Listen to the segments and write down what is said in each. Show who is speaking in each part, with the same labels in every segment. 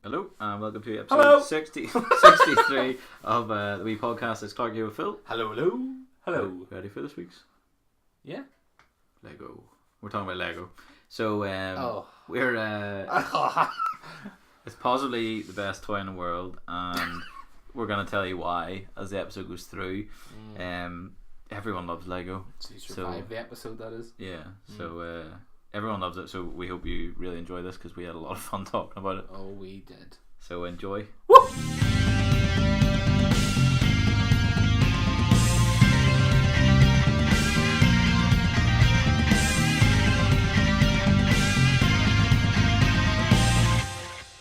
Speaker 1: Hello, and welcome to episode
Speaker 2: Hello.
Speaker 1: 63 of the wee podcast. It's Clark here with Phil.
Speaker 2: Hello.
Speaker 1: Ready for this week's?
Speaker 2: Yeah.
Speaker 1: Lego. We're talking about Lego. So, we're,
Speaker 2: Oh.
Speaker 1: it's possibly the best toy in the world, and we're going to tell you why as the episode goes through. Everyone loves Lego.
Speaker 2: So you survived the episode, that is.
Speaker 1: Yeah, so everyone loves it, so we hope you really enjoy this because we had a lot of fun talking about it.
Speaker 2: Oh, we did.
Speaker 1: So enjoy.
Speaker 2: Woo!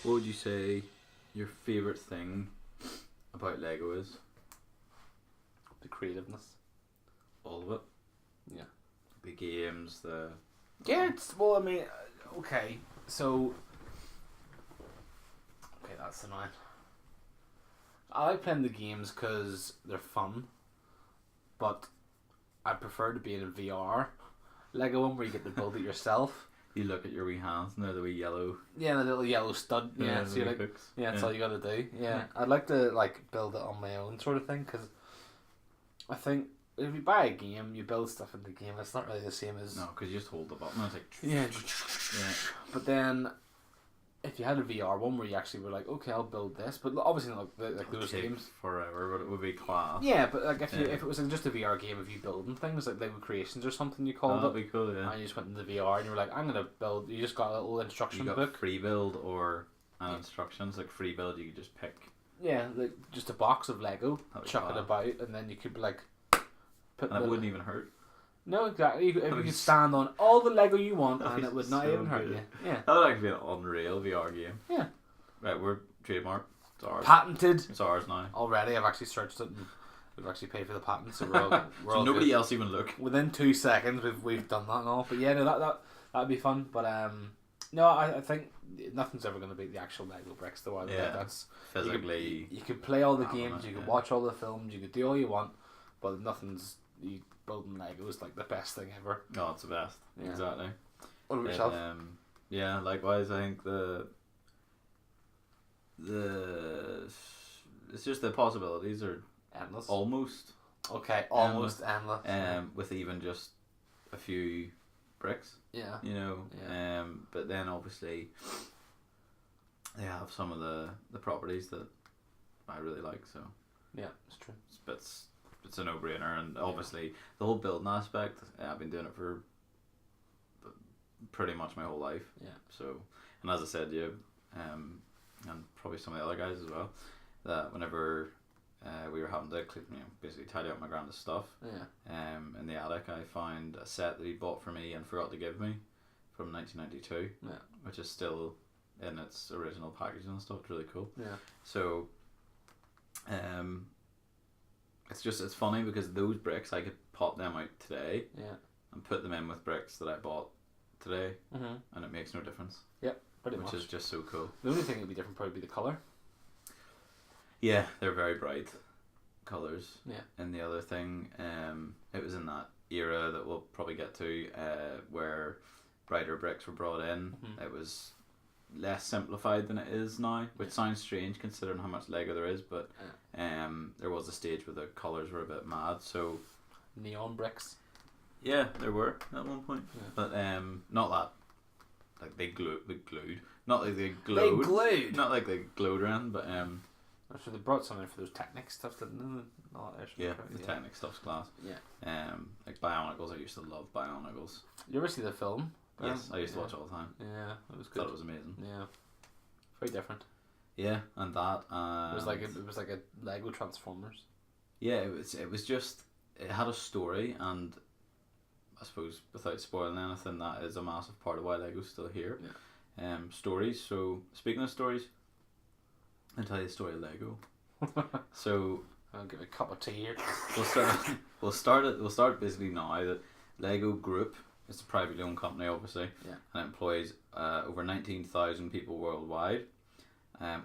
Speaker 1: What would you say your favourite thing about Lego is?
Speaker 2: The creativeness.
Speaker 1: All of it?
Speaker 2: Yeah.
Speaker 1: The games, the...
Speaker 2: Yeah, well, I mean, okay, so... Okay, that's annoying. I like playing the games because they're fun, but I prefer to be in a VR Lego one where you get to build it yourself.
Speaker 1: You look at your wee hands and they're the wee yellow...
Speaker 2: Yeah, the little yellow stud. Yeah, so you're like...
Speaker 1: hooks.
Speaker 2: Yeah, that's all you gotta do. Yeah, I'd like to build it on my own sort of thing, because I think if you buy a game, you build stuff in the game. It's not really the same as
Speaker 1: No, because you just hold the button and it's like...
Speaker 2: yeah.
Speaker 1: Yeah.
Speaker 2: But then, if you had a VR one where you actually were like, okay, I'll build this, but obviously not like those
Speaker 1: Take
Speaker 2: games.
Speaker 1: forever, but it would be class.
Speaker 2: Yeah, but like if it was just a VR game of you building things like Lego Creations or something you called
Speaker 1: That'd
Speaker 2: it,
Speaker 1: be cool, yeah.
Speaker 2: and you just went into the VR and you were like, I'm gonna build. You just got a little instruction
Speaker 1: You got
Speaker 2: book.
Speaker 1: free build or instructions. Like free build, you could just pick.
Speaker 2: Yeah, like just a box of Lego,
Speaker 1: That'd be
Speaker 2: chuck it
Speaker 1: class.
Speaker 2: about, and then you could like put.
Speaker 1: And it wouldn't even hurt.
Speaker 2: No, exactly. You
Speaker 1: That'd
Speaker 2: could
Speaker 1: be
Speaker 2: stand on all the Lego you want,
Speaker 1: that'd
Speaker 2: and
Speaker 1: be
Speaker 2: it would not
Speaker 1: so
Speaker 2: even hurt
Speaker 1: good.
Speaker 2: you. Yeah.
Speaker 1: That would actually be an unreal VR game.
Speaker 2: Yeah.
Speaker 1: Right, we're trademark. It's ours.
Speaker 2: Patented
Speaker 1: It's ours now.
Speaker 2: already. I've actually searched it, and we've actually paid for the patent, so we're
Speaker 1: So
Speaker 2: all
Speaker 1: nobody
Speaker 2: good.
Speaker 1: else even look.
Speaker 2: Within 2 seconds, we've done that and all. But yeah, no, that'd be fun. But no, I think nothing's ever going to beat the actual Lego bricks, though. I think
Speaker 1: Yeah.
Speaker 2: that's
Speaker 1: Physically.
Speaker 2: you can play all the
Speaker 1: I don't
Speaker 2: games,
Speaker 1: know,
Speaker 2: you can
Speaker 1: yeah.
Speaker 2: watch all the films, you can do all you want, but nothing's building Lego is like the best thing ever.
Speaker 1: No, it's the best.
Speaker 2: Yeah.
Speaker 1: Exactly.
Speaker 2: What about
Speaker 1: It,
Speaker 2: yourself?
Speaker 1: yeah, likewise. I think it's just the possibilities are
Speaker 2: Endless.
Speaker 1: almost
Speaker 2: Okay, almost endless.
Speaker 1: with even just a few bricks,
Speaker 2: Yeah.
Speaker 1: you know.
Speaker 2: Yeah.
Speaker 1: But then obviously they have some of the properties that I really like. So
Speaker 2: Yeah, it's true.
Speaker 1: it's a no-brainer, and obviously the whole building aspect. I've been doing it for pretty much my whole life.
Speaker 2: Yeah.
Speaker 1: So, and as I said, and probably some of the other guys as well, that whenever we were having to basically tidy up my grand's stuff,
Speaker 2: Yeah.
Speaker 1: in the attic, I found a set that he bought for me and forgot to give me from 1992,
Speaker 2: Yeah.
Speaker 1: which is still in its original packaging and stuff. It's really cool.
Speaker 2: Yeah.
Speaker 1: So, it's funny because those bricks I could pop them out today
Speaker 2: Yeah.
Speaker 1: and put them in with bricks that I bought today,
Speaker 2: Mhm.
Speaker 1: and it makes no difference,
Speaker 2: Pretty
Speaker 1: which
Speaker 2: much.
Speaker 1: is just so cool.
Speaker 2: The only thing that would be different probably be the color.
Speaker 1: Yeah, they're very bright colours.
Speaker 2: Yeah.
Speaker 1: And the other thing, it was in that era that we'll probably get to, where brighter bricks were brought in.
Speaker 2: Mhm.
Speaker 1: It was less simplified than it is now, which sounds strange considering how much Lego there is, but there was a stage where the colours were a bit mad, so
Speaker 2: Neon bricks.
Speaker 1: yeah, there were at one point.
Speaker 2: Yeah.
Speaker 1: But not that like they glued. Not like they glowed.
Speaker 2: They glued.
Speaker 1: Not like they glowed around, but
Speaker 2: So they brought something for those Technic stuff, didn't they? No,
Speaker 1: yeah, the Technic stuff's class.
Speaker 2: Yeah.
Speaker 1: Like Bionicles, I used to love Bionicles.
Speaker 2: You ever see the film?
Speaker 1: Yes, I used to
Speaker 2: Yeah.
Speaker 1: watch it all the time.
Speaker 2: Yeah, it was good.
Speaker 1: Thought it was amazing.
Speaker 2: Yeah. Very different.
Speaker 1: Yeah, and that.
Speaker 2: It was like a Lego Transformers.
Speaker 1: Yeah, it was just it had a story, and I suppose without spoiling anything, that is a massive part of why Lego's still here.
Speaker 2: Yeah.
Speaker 1: Stories. So speaking of stories, I'll tell you the story of Lego. So
Speaker 2: I'll give a cup of tea here.
Speaker 1: we'll start basically now that Lego Group is a privately owned company, obviously,
Speaker 2: Yeah.
Speaker 1: and it employs over 19,000 people worldwide.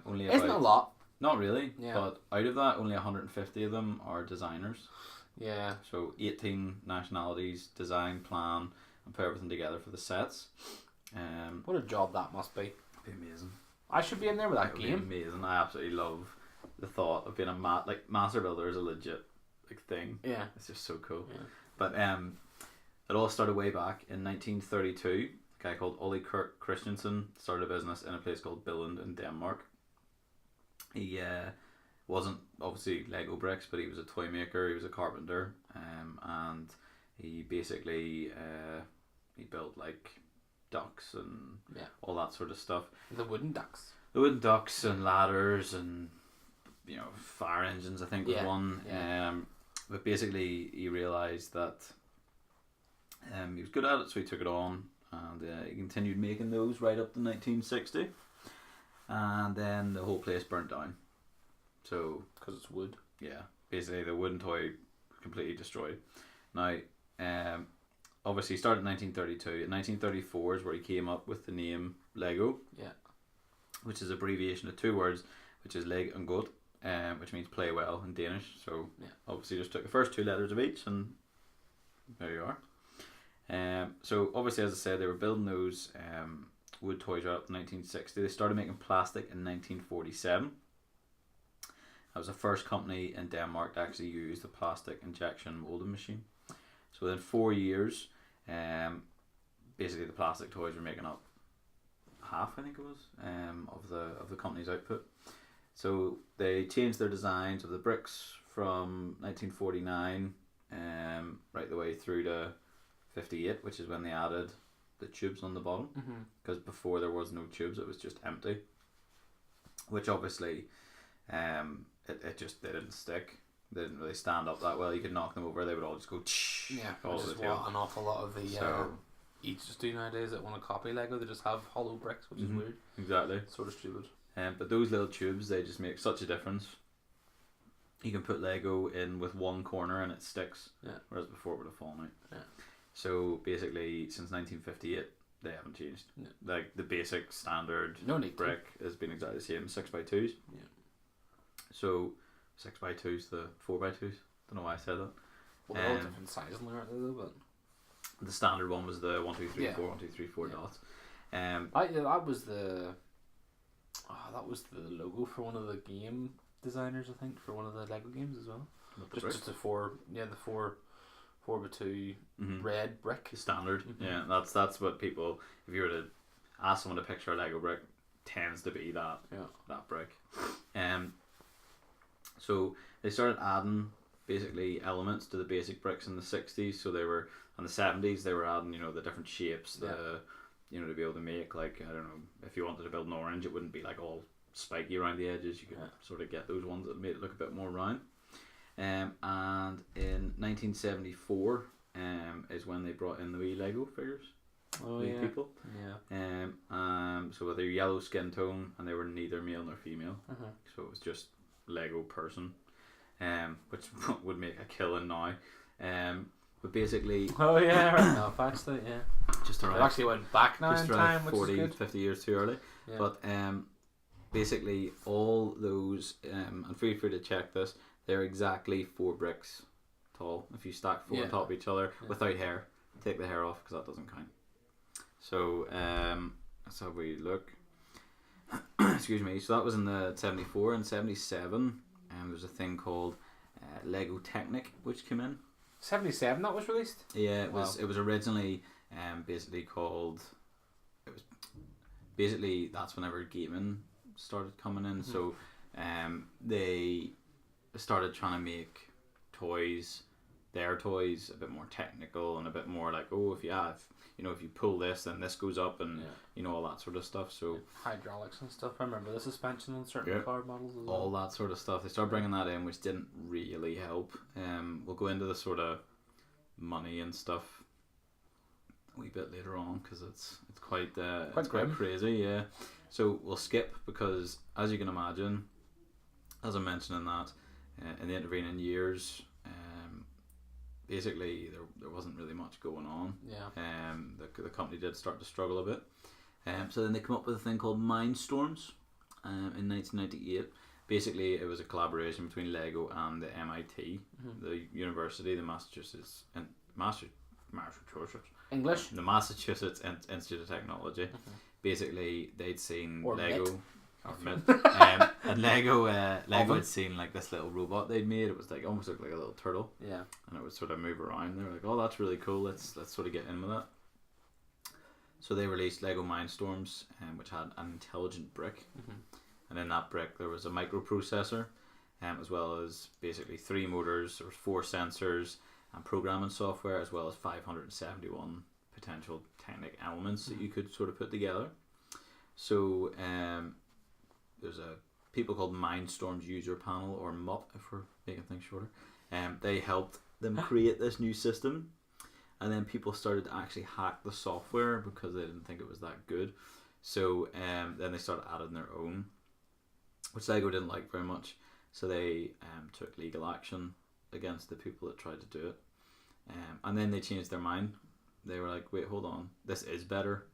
Speaker 1: Only
Speaker 2: Isn't
Speaker 1: about
Speaker 2: a lot.
Speaker 1: not really,
Speaker 2: Yeah.
Speaker 1: but out of that, only 150 of them are designers.
Speaker 2: Yeah.
Speaker 1: So 18 nationalities design, plan, and put everything together for the sets.
Speaker 2: What a job that must be.
Speaker 1: Be amazing.
Speaker 2: I should be in there with that
Speaker 1: It would
Speaker 2: game.
Speaker 1: be amazing. I absolutely love the thought of being a master builder is a legit thing.
Speaker 2: Yeah.
Speaker 1: It's just so cool.
Speaker 2: Yeah.
Speaker 1: But it all started way back in 1932. A guy called Ole Christensen started a business in a place called Billund in Denmark. He wasn't obviously Lego bricks, but he was a toy maker. He was a carpenter, and he basically he built like ducks and all that sort of stuff.
Speaker 2: The wooden ducks.
Speaker 1: The wooden ducks and ladders and fire engines, I think, was one.
Speaker 2: Yeah.
Speaker 1: But basically he realised that he was good at it, so he took it on, and he continued making those right up to 1960, and then the whole place burnt down. So
Speaker 2: because it's wood.
Speaker 1: Yeah, basically the wooden toy completely destroyed. Now, obviously he started in 1932. In 1934 is where he came up with the name Lego.
Speaker 2: Yeah. Which
Speaker 1: is abbreviation of two words, which is leg and godt, which means play well in Danish. So obviously just took the first two letters of each, and there you are. So obviously, as I said, they were building those wood toys right up to 1960. They started making plastic in 1947. That was the first company in Denmark to actually use the plastic injection molding machine. So within 4 years, basically the plastic toys were making up half, I think it was, of the company's output. So they changed their designs of the bricks from 1949 right the way through to 58, which is when they added the tubes on the bottom, because before there was no tubes, it was just empty, which obviously they didn't stick. They didn't really stand up that well. You could knock them over, they would all just go
Speaker 2: which is what an awful lot of the each just do nowadays that want to copy Lego. They just have hollow bricks, which is weird.
Speaker 1: Exactly.
Speaker 2: Sort of stupid.
Speaker 1: But those little tubes, they just make such a difference. You can put Lego in with one corner and it sticks, whereas before it would have fallen out. Yeah. So basically, since 1958, they haven't changed. Yeah. Like the basic standard brick has been exactly the same, 6x2s. Yeah. So 6x2s, the 4x2s. Don't know why I said that.
Speaker 2: Well, they're all different sizes, aren't they? Though, but
Speaker 1: the standard one was the 1, 2, 3, 4, 1, 2, 3, 4 dots.
Speaker 2: That was the logo for one of the game designers, I think, for one of the Lego games as well. Just the 4x2 red brick.
Speaker 1: Standard. Yeah, that's what people, if you were to ask someone to picture a Lego brick, tends to be that brick. So they started adding basically elements to the basic bricks in the 60s. So they were in the 70s, they were adding the different shapes, to be able to make, like, I don't know, if you wanted to build an orange, it wouldn't be like all spiky around the edges. You could sort of get those ones that made it look a bit more round. And in 1974 is when they brought in the wee Lego figures. People. So with their yellow skin tone, and they were neither male nor female. So it was just Lego person, which would make a killing now. But basically,
Speaker 2: right now, actually,
Speaker 1: just around,
Speaker 2: it actually went back now
Speaker 1: just
Speaker 2: in time, which
Speaker 1: 40,
Speaker 2: is good.
Speaker 1: 50 years too early. But basically all those, and feel free to check this, they're exactly 4 bricks tall. If you stack 4 on top of each other without hair, take the hair off because that doesn't count. So that's how we look. Excuse me. So that was in the 74 and 77. There was a thing called Lego Technic, which came in.
Speaker 2: 77 that was released?
Speaker 1: Yeah, it was. It was originally basically called. It was basically, that's whenever gaming started coming in. So they started trying to make their toys a bit more technical and a bit more like, if you pull this, then this goes up, and all that sort of stuff. So
Speaker 2: hydraulics and stuff. I remember the suspension on certain car models as well.
Speaker 1: All that sort of stuff. They started bringing that in, which didn't really help. We'll go into the sort of money and stuff a wee bit later on, because it's quite crazy. Yeah. So we'll skip, because as you can imagine, as I mentioned in that, in the intervening years, basically there wasn't really much going on. The company did start to struggle a bit. So then they come up with a thing called Mindstorms in 1998. Basically, it was a collaboration between Lego and the MIT, the university, the Massachusetts
Speaker 2: English,
Speaker 1: the Massachusetts Institute of Technology. Basically, they'd seen Lego. Government. And Lego had seen like this little robot they'd made. It was like almost looked like a little turtle.
Speaker 2: Yeah.
Speaker 1: And it would sort of move around. They were like, "Oh, that's really cool. Let's sort of get in with that." So they released Lego Mindstorms, which had an intelligent brick, and in that brick there was a microprocessor, as well as basically 3 motors. There was 4 sensors and programming software, as well as 571 potential technic elements that you could sort of put together. So there's a people called Mindstorms user panel, or MUP if we're making things shorter. They helped them create this new system, and then people started to actually hack the software because they didn't think it was that good. So then they started adding their own, which Lego didn't like very much. So they took legal action against the people that tried to do it, and then they changed their mind. They were like, "Wait, hold on, this is better."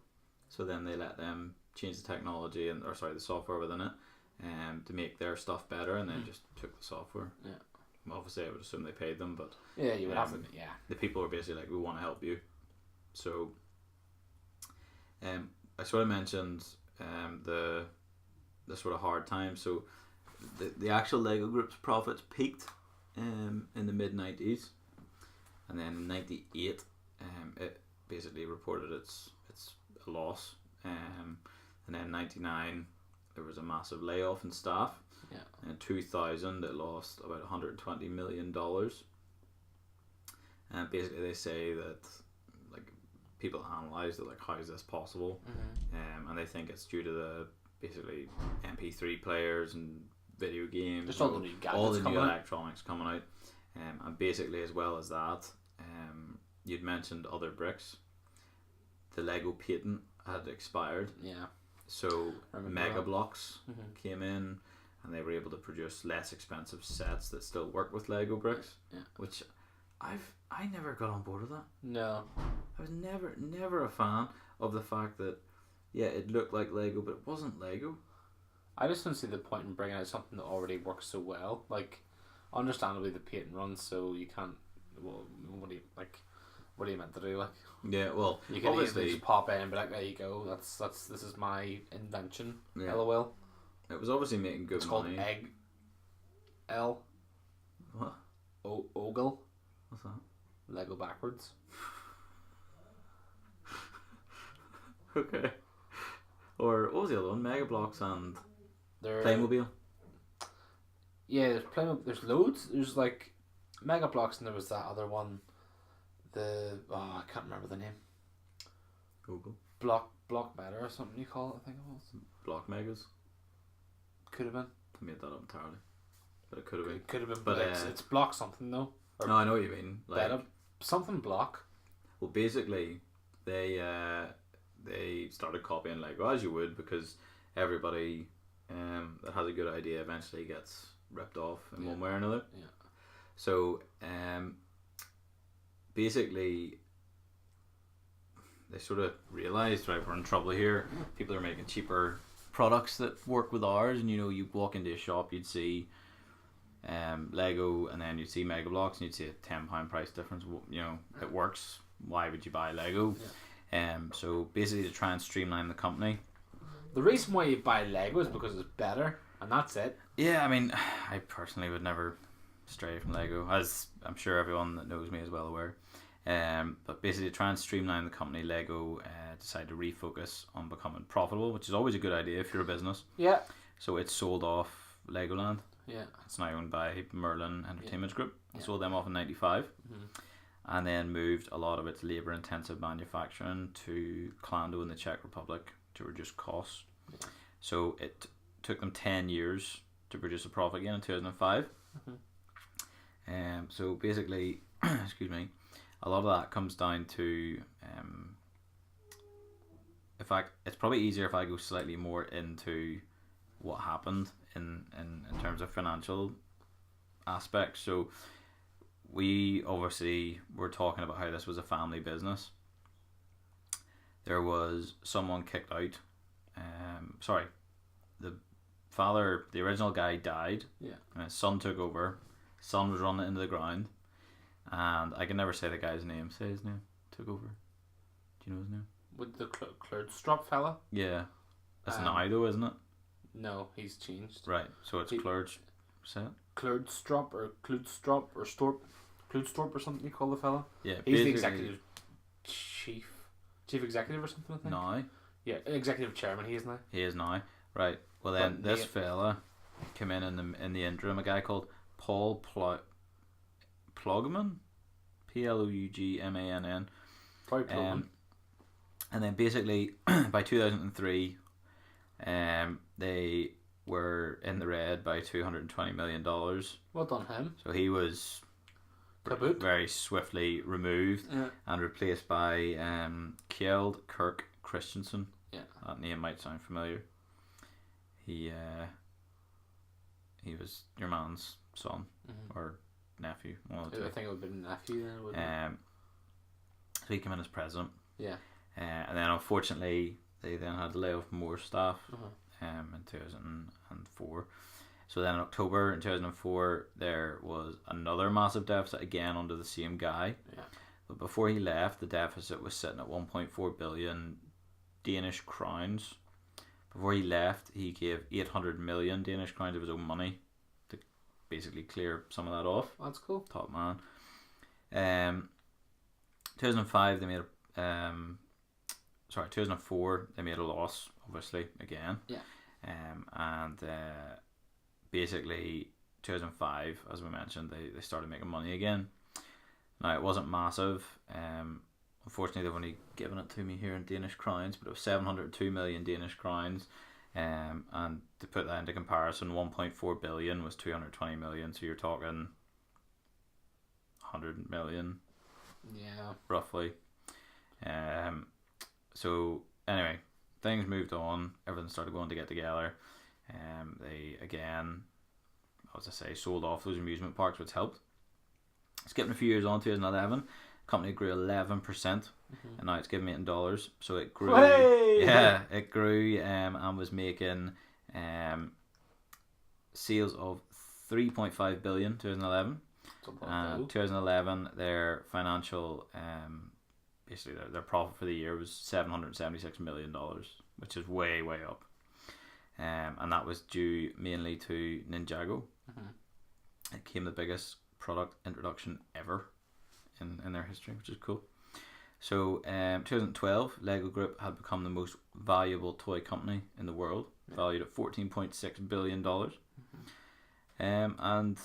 Speaker 1: So then they let them change the technology the software within it, to make their stuff better, and then just took the software. Yeah. Obviously, I would assume they paid them, but
Speaker 2: yeah, you would have to. Yeah.
Speaker 1: The people were basically like, "We want to help you." So, I sort of mentioned the sort of hard time. So, the actual Lego Group's profits peaked in the mid-90s, and then in '98, it basically reported its a loss. And then '99, there was a massive layoff in staff. Yeah. And in 2000, it lost about $120 million. And basically, they say that like people analysed it, like, how is this possible? And they think it's due to the basically MP3 players and video games,
Speaker 2: just all the new
Speaker 1: electronics coming out. And basically, as well as that, you'd mentioned other bricks. The Lego patent had expired. Yeah. So Mega Blocks came in, and they were able to produce less expensive sets that still work with Lego bricks. Yeah. Which I never got on board with that.
Speaker 2: No.
Speaker 1: I was never a fan of the fact that it looked like Lego, but it wasn't Lego.
Speaker 2: I just don't see the point in bringing out something that already works so well. Like, understandably, the patent runs, so you can't. Well, what are you meant to do? Like,
Speaker 1: yeah, well,
Speaker 2: you can easily just pop in and be like, "There you go. This is my invention." Yeah. LOL.
Speaker 1: It was obviously making good money.
Speaker 2: It's called Egg. L.
Speaker 1: What?
Speaker 2: Ogle.
Speaker 1: What's that?
Speaker 2: Lego backwards.
Speaker 1: Okay. Or what was the other one? Mega Blocks and Playmobil.
Speaker 2: Yeah, there's Playmobil. There's loads. There's like Mega Blocks, and there was that other one. I can't remember the name.
Speaker 1: Google.
Speaker 2: Block Meta or something you call it, I think it was.
Speaker 1: Block Megas.
Speaker 2: Could have been.
Speaker 1: I made that up entirely. But it could have been.
Speaker 2: Could have been, but it's Block something though.
Speaker 1: Or no, I know what you mean. Like
Speaker 2: something Block.
Speaker 1: Well, basically, they started copying Lego, as you would, because everybody that has a good idea eventually gets ripped off in one way or another. Yeah. So basically, they sort of realised, right, we're in trouble here. People are making cheaper products that work with ours, and you walk into a shop, you'd see Lego, and then you'd see Mega Blocks, and you'd see a £10 price difference. It works. Why would you buy Lego? Yeah. So basically, to try and streamline the company.
Speaker 2: The reason why you buy Lego is because it's better, and that's it.
Speaker 1: Yeah, I mean, I personally would never stray from Lego, as I'm sure everyone that knows me is well aware. But basically, to try and streamline the company, Lego decided to refocus on becoming profitable, which is always a good idea if you're a business.
Speaker 2: Yeah.
Speaker 1: So it sold off Legoland.
Speaker 2: Yeah.
Speaker 1: It's now owned by Merlin Entertainment Group. It sold them off in '95. And then moved a lot of its labour-intensive manufacturing to Klando in the Czech Republic to reduce costs. Yeah. So it took them 10 years to produce a profit again in 2005. So basically, excuse me, a lot of that comes down to, in fact, it's probably easier if I go slightly more into what happened in terms of financial aspects. So we obviously were talking about how this was a family business. There was someone kicked out. The original guy died. Yeah. And his son took over. His son was running into the ground. And I can never say the guy's name. Say his name. Took over. Do you know his name?
Speaker 2: With the Klerdstrop fella?
Speaker 1: Yeah. That's now though, isn't it?
Speaker 2: No, he's changed.
Speaker 1: Right, so it's Klurge set.
Speaker 2: Klurdstrop or Kludstrop or something you call the fella.
Speaker 1: Yeah,
Speaker 2: he's the executive chief executive or something. I think.
Speaker 1: Now.
Speaker 2: Yeah, executive chairman. He is now.
Speaker 1: He is now. Right. Well then, this fella came in the interim. A guy called Paul Plugman, Plugmann.
Speaker 2: Probably Plugman.
Speaker 1: And then basically by 2003, they were in the red by $220 million.
Speaker 2: Well done him.
Speaker 1: So he was very swiftly removed and replaced by Kjeld Kirk Christensen.
Speaker 2: Yeah,
Speaker 1: that name might sound familiar. He was your man's son or nephew. One of the two.
Speaker 2: I think it would have been nephew then.
Speaker 1: So he came in as president.
Speaker 2: Yeah.
Speaker 1: And then unfortunately they then had to lay off more staff in 2004. So then in October in 2004 there was another massive deficit again under the same guy.
Speaker 2: Yeah.
Speaker 1: But before he left, the deficit was sitting at 1.4 billion Danish crowns. Before he left, he gave 800 million Danish crowns of his own money to basically clear some of that off.
Speaker 2: That's cool.
Speaker 1: Top man. 2005 they made 2004 they made a loss, obviously, again.
Speaker 2: Yeah.
Speaker 1: And basically 2005, as we mentioned, they started making money again. Now it wasn't massive. Unfortunately, they've only given it to me here in Danish crowns, but it was 702 million Danish crowns. And to put that into comparison, 1.4 billion was 220 million. So you're talking 100 million.
Speaker 2: Yeah.
Speaker 1: Roughly. So anyway, things moved on. Everything started going to get together. They again, as I say, sold off those amusement parks, which helped. Skipping a few years on, 2011, company grew 11%, and now it's giving $8. So it grew.
Speaker 2: Hey!
Speaker 1: Yeah, it grew and was making sales of 3.5 billion 2011. And 2011, their financial, basically their profit for the year was $776 million, which is way up. And that was due mainly to Ninjago. It became the biggest product introduction ever in their history, which is cool. So 2012, Lego Group had become the most valuable toy company in the world, valued at $14.6 billion. And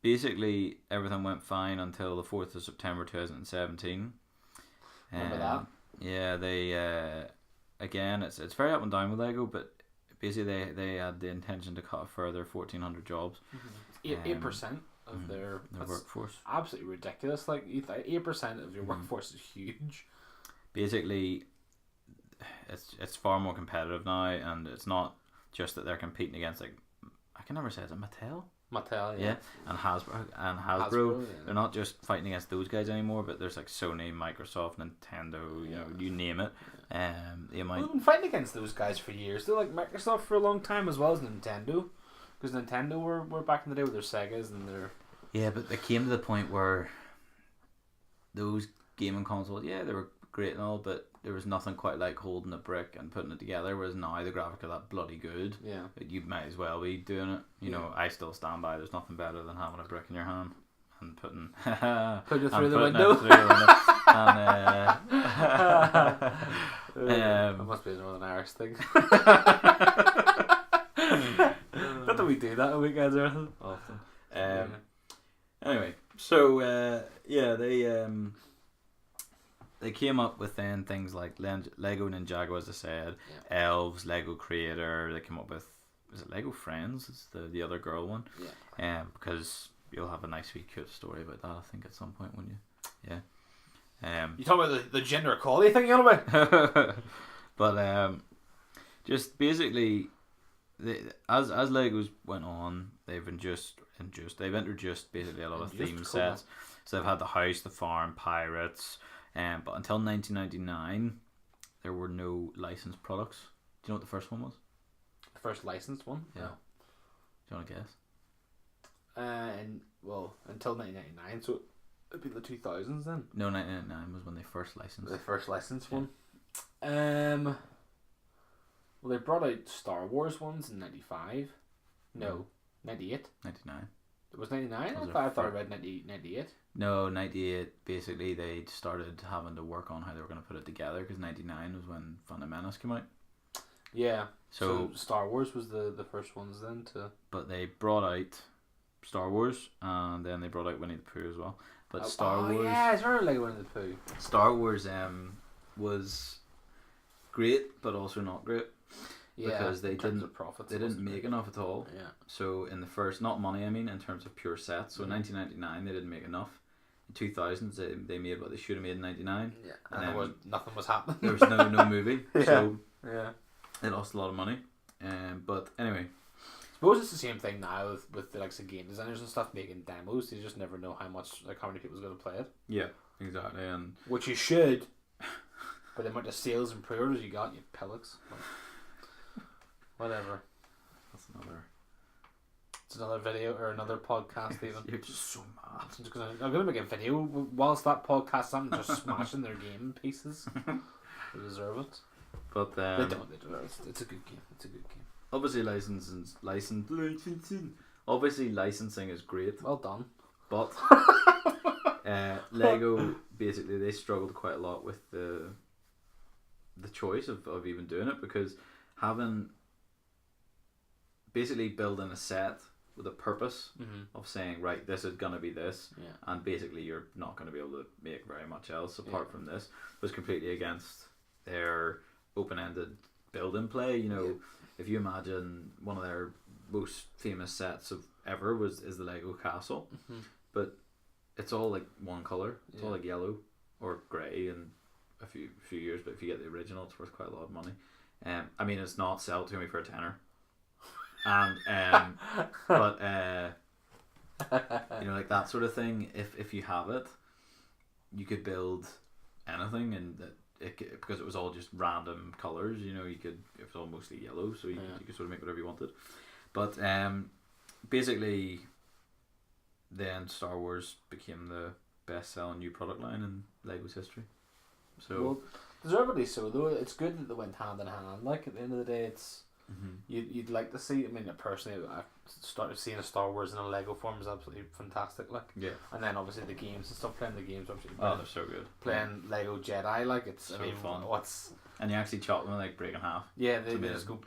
Speaker 1: basically everything went fine until the 4th of September 2017.
Speaker 2: Remember that?
Speaker 1: Yeah, they again, it's very up and down with Lego, but basically they had the intention to cut a further 1,400 jobs.
Speaker 2: 8% of their
Speaker 1: workforce.
Speaker 2: Absolutely ridiculous. Like 8% of your workforce is huge.
Speaker 1: Basically, it's far more competitive now, and it's not just that they're competing against, like, I can never say, is it Mattel?
Speaker 2: Mattel, yeah.
Speaker 1: And Hasbro.
Speaker 2: Yeah.
Speaker 1: They're not just fighting against those guys anymore, but there's like Sony, Microsoft, Nintendo, you name it. They've
Speaker 2: been fighting against those guys for years. They're like Microsoft for a long time, as well as Nintendo, because Nintendo were back in the day with their Segas and their...
Speaker 1: Yeah, but they came to the point where those gaming consoles, they were great and all, but there was nothing quite like holding a brick and putting it together, whereas now the graphics are that bloody good.
Speaker 2: Yeah.
Speaker 1: You might as well be doing it. You know, I still stand by, there's nothing better than having a brick in your hand and putting
Speaker 2: it through the window. That must be a Northern Irish thing. Not that we do that on weekends or anything.
Speaker 1: Often. Anyway, so they came up with then things like Lego Ninjago, as I said, Elves, Lego Creator. They came up with, is it Lego Friends? It's the other girl one. Yeah. Because you'll have a nice wee cute story about that, I think, at some point, won't you? Yeah.
Speaker 2: You talking about the gender equality thing, you know about?
Speaker 1: But just basically, as Legos went on, they've introduced basically a lot of theme sets. So they've had the house, the farm, pirates. But until 1999, there were no licensed products. Do you know what the first one was?
Speaker 2: The first licensed one?
Speaker 1: Yeah. No. Do you want to guess?
Speaker 2: Until 1999, so it'd be the 2000s then.
Speaker 1: No, 1999 was when they first licensed.
Speaker 2: The first licensed one. Well, they brought out Star Wars ones in 95. No, 98.
Speaker 1: 99.
Speaker 2: It was 99?
Speaker 1: Was
Speaker 2: I thought I read 98.
Speaker 1: No, 98. Basically, they started having to work on how they were going to put it together because 99 was when Phantom Menace came out.
Speaker 2: Yeah.
Speaker 1: So
Speaker 2: Star Wars was the first ones then to.
Speaker 1: But they brought out Star Wars, and then they brought out Winnie the Pooh as well. But Star Wars.
Speaker 2: Yeah, I remember like Winnie the Pooh.
Speaker 1: Star Wars was great, but also not great.
Speaker 2: Yeah,
Speaker 1: because they didn't
Speaker 2: profits,
Speaker 1: they didn't make enough at all.
Speaker 2: Yeah.
Speaker 1: So in the first, not money, I mean, in terms of pure sets. So in 1999 they didn't make enough. In 2000s they made what they should have made in 99.
Speaker 2: Yeah. And nothing was happening.
Speaker 1: There was no movie.
Speaker 2: Yeah.
Speaker 1: So
Speaker 2: yeah.
Speaker 1: they lost a lot of money. But anyway.
Speaker 2: I suppose it's the same thing now with the likes of game designers and stuff making demos. You just never know how many people's going to play it.
Speaker 1: Yeah, exactly. And
Speaker 2: which you should. But the amount of sales and pre-orders you got, you pillocks. Whatever.
Speaker 1: That's another.
Speaker 2: It's another video or another podcast even.
Speaker 1: You're just so mad.
Speaker 2: I'm gonna make a video whilst that podcast I'm just smashing their game pieces. They deserve it.
Speaker 1: But
Speaker 2: they don't. They deserve it. It's a good game. It's a good game.
Speaker 1: Obviously licensing. Obviously licensing is great.
Speaker 2: Well done.
Speaker 1: But Lego basically they struggled quite a lot with the choice of even doing it, because having basically building a set with a purpose of saying, right, this is gonna be this, and basically you're not gonna be able to make very much else apart from this, was completely against their open-ended building play. You know, if you imagine one of their most famous sets of ever is the Lego Castle, but it's all like one color. It's all like yellow or grey in a few years, but if you get the original, it's worth quite a lot of money. I mean, it's not sell it to me for a tenner. And but you know, like that sort of thing. If you have it, you could build anything, and because it was all just random colors. You know, it was all mostly yellow, so you could sort of make whatever you wanted. But basically, then Star Wars became the best-selling new product line in Lego's history. So,
Speaker 2: well, deservedly so. Though it's good that they went hand in hand. Like at the end of the day, it's. You'd like to see. I mean, personally, I started seeing a Star Wars in a Lego form is absolutely fantastic. Like, and then obviously the games and stuff. Playing the games, obviously.
Speaker 1: They're so good.
Speaker 2: Playing Lego Jedi, like it's
Speaker 1: so
Speaker 2: fun.
Speaker 1: And you actually chop them and like break in half.
Speaker 2: Yeah, they just go.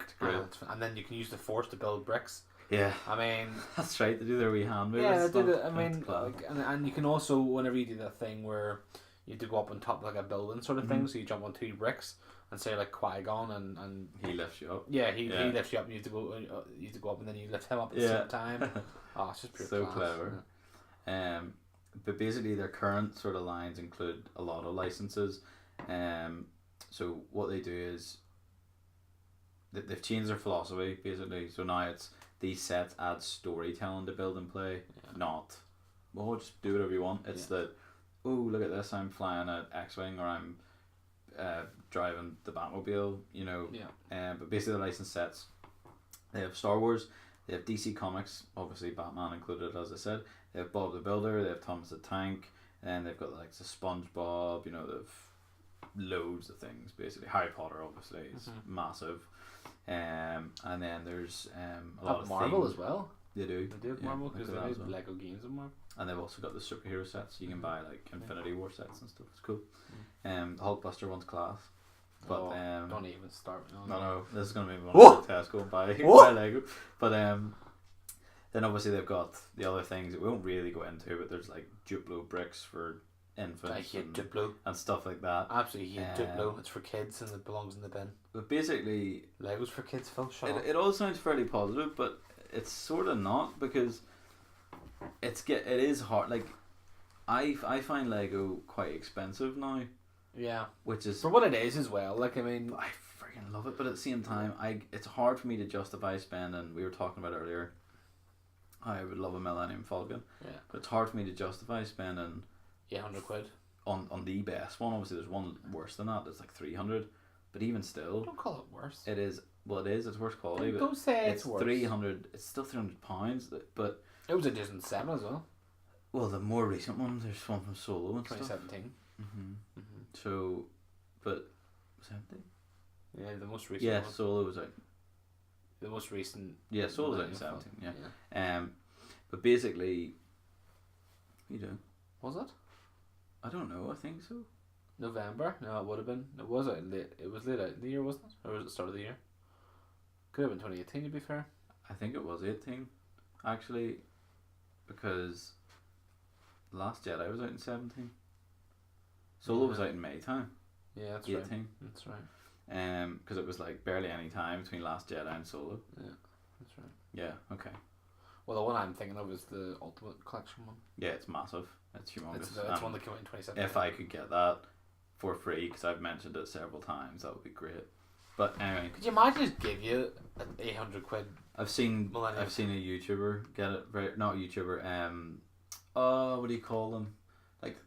Speaker 1: It's great.
Speaker 2: And then you can use the Force to build bricks.
Speaker 1: Yeah,
Speaker 2: I mean
Speaker 1: that's right. They do their wee hand moves.
Speaker 2: Yeah, they do it. I mean, and you can also, whenever you do that thing where you have to go up on top of like a building sort of thing, so you jump on 2 bricks. And say like Qui-Gon and
Speaker 1: he lifts you up.
Speaker 2: Yeah, he lifts you up, and you have to go up, and then you lift him up at the same time. Oh, it's just pure
Speaker 1: so
Speaker 2: class.
Speaker 1: Clever. But basically their current sort of lines include a lot of licenses. So what they do is they've changed their philosophy basically. So now it's these sets add storytelling to build and play, not just do whatever you want. It's that look at this, I'm flying an X-wing, or I'm driving the Batmobile, you know. But basically the licensed sets, they have Star Wars, they have DC Comics, obviously Batman included, as I said. They have Bob the Builder, they have Thomas the Tank, and they've got like the SpongeBob, you know, they've loads of things basically. Harry Potter obviously is massive. And then there's a lot of
Speaker 2: Marvel
Speaker 1: themes.
Speaker 2: As well.
Speaker 1: They do
Speaker 2: have Marvel, because they have Lego games of Marvel.
Speaker 1: And they've also got the superhero sets. You can buy like Infinity War sets and stuff. It's cool. The Hulkbuster one's class. But
Speaker 2: don't even start.
Speaker 1: No, this is gonna be one of the Tesco and buy Lego. But then obviously they've got the other things that we won't really go into. But there's like Duplo bricks for infants.
Speaker 2: I hate Duplo
Speaker 1: and stuff like that.
Speaker 2: Absolutely hate Duplo. It's for kids and it belongs in the bin.
Speaker 1: But basically,
Speaker 2: Lego's for kids. Phil, shut up.
Speaker 1: It all sounds fairly positive, but it's sort of not, because it is hard. Like I find Lego quite expensive now. Yeah, which is
Speaker 2: for what it is as well. Like, I mean,
Speaker 1: I freaking love it, but at the same time, it's hard for me to justify spending. We were talking about earlier. I would love a Millennium Falcon. Yeah, but it's hard for me to justify spending.
Speaker 2: £100
Speaker 1: on the best one. Obviously, there's one worse than that. It's like 300, but even still,
Speaker 2: don't call it worse.
Speaker 1: It is. Well, it is. It's worse quality. But
Speaker 2: don't say it's worse.
Speaker 1: 300. It's still £300. But
Speaker 2: it was a Disney 7 as well.
Speaker 1: Well, the more recent one, there's one from Solo and
Speaker 2: 2017.
Speaker 1: So, but 70.
Speaker 2: Yeah, the most recent.
Speaker 1: Yeah,
Speaker 2: one.
Speaker 1: Solo was out.
Speaker 2: The most recent.
Speaker 1: Yeah, Solo was out in 2017. Yeah. But basically, what are you doing?
Speaker 2: Was it?
Speaker 1: I don't know. I think so.
Speaker 2: November? No, it would have been. It was out late. It was late out in the year, wasn't it? Or was it the start of the year? Could have been 2018, to be fair.
Speaker 1: I think it was 18, actually, because Last Jedi was out in 17. Solo was out in May time.
Speaker 2: Yeah, that's
Speaker 1: 18.
Speaker 2: right. That's right.
Speaker 1: Because it was like barely any time between Last Jedi and Solo.
Speaker 2: Yeah, that's right.
Speaker 1: Yeah. Okay.
Speaker 2: Well, the one I'm thinking of is the Ultimate Collection one.
Speaker 1: Yeah, it's massive. It's humongous.
Speaker 2: It's one that came out in 2017.
Speaker 1: If I could get that for free, because I've mentioned it several times, that would be great. But anyway,
Speaker 2: could you imagine just give you an 800 quid?
Speaker 1: I've seen
Speaker 2: Millennium.
Speaker 1: a YouTuber get it. Not YouTuber. What do you call them? Like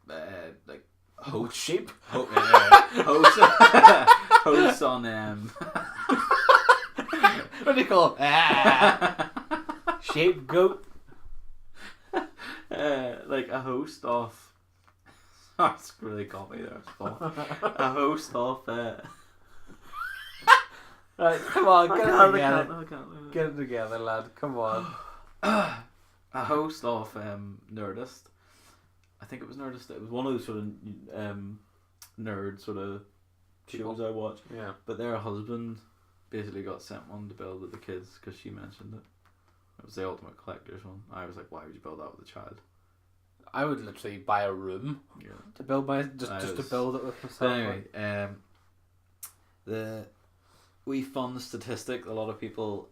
Speaker 1: host
Speaker 2: sheep.
Speaker 1: Host hosts on
Speaker 2: What do you call them? Sheep, goat.
Speaker 1: Like a host of. That's really got me there. A host of.
Speaker 2: Right, come on, get it together.
Speaker 1: Can't.
Speaker 2: Get it together, lad. Come on.
Speaker 1: A host of Nerdist. I think it was Nerdist. It was one of those sort of nerd sort of shows I watch.
Speaker 2: Yeah.
Speaker 1: But their husband basically got sent one to build with the kids because she mentioned it. It was the Ultimate Collector's one. I was like, why would you build that with a child?
Speaker 2: I would literally buy a room to build to build it with myself.
Speaker 1: Anyway, the wee fun statistic a lot of people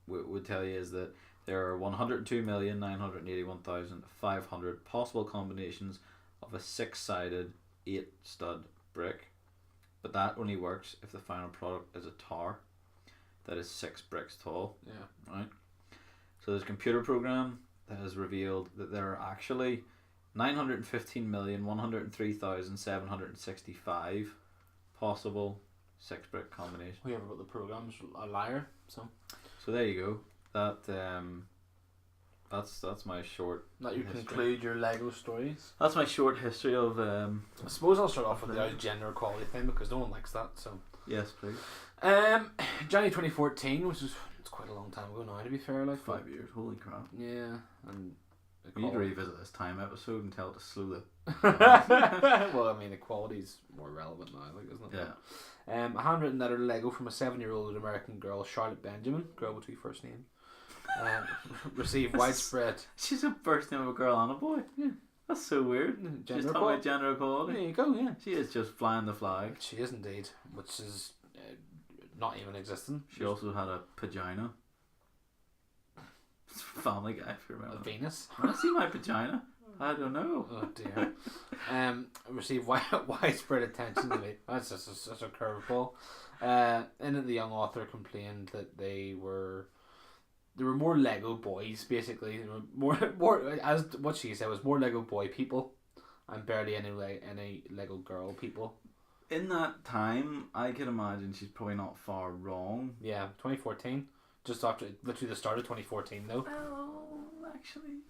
Speaker 1: would tell you is that there are 102,981,500 possible combinations of a 6-sided 8-stud brick, but that only works if the final product is a tower that is 6 bricks tall.
Speaker 2: Yeah.
Speaker 1: Right. So there's a computer program that has revealed that there are actually 915,103,765 possible 6-brick combinations.
Speaker 2: Whoever wrote the program's a liar. So
Speaker 1: there you go. That's my short.
Speaker 2: That you history. Conclude your Lego stories.
Speaker 1: That's my short history of.
Speaker 2: I suppose I'll start off with the gender equality thing because no one likes that. So
Speaker 1: yes, please.
Speaker 2: January 2014, which is it's quite a long time ago now. To be fair, like
Speaker 1: 5 years. Holy crap!
Speaker 2: Yeah, and
Speaker 1: we need to revisit this time episode and tell it to slow the.
Speaker 2: Well, I mean, equality's more relevant now, like, isn't it?
Speaker 1: Yeah.
Speaker 2: A handwritten letter Lego from a 7-year-old American girl, Charlotte Benjamin, girl with 2 first names, received widespread.
Speaker 1: She's the first name of a girl and a boy.
Speaker 2: Yeah.
Speaker 1: That's so weird. She's talking about gender equality.
Speaker 2: There you go, yeah.
Speaker 1: She is just flying the flag.
Speaker 2: She is indeed, which is not even existing.
Speaker 1: She also had a vagina. It's Family Guy, if you remember.
Speaker 2: A Venus?
Speaker 1: I see my vagina. I don't know.
Speaker 2: Oh dear. Received widespread attention. That's just such a curveball. In it, the young author complained that there were more Lego boys. Basically, there were more as what she said was more Lego boy people, and barely any Lego girl people.
Speaker 1: In that time, I can imagine she's probably not far wrong.
Speaker 2: Yeah, 2014, just after literally the start of 2014, though.
Speaker 1: Well, actually.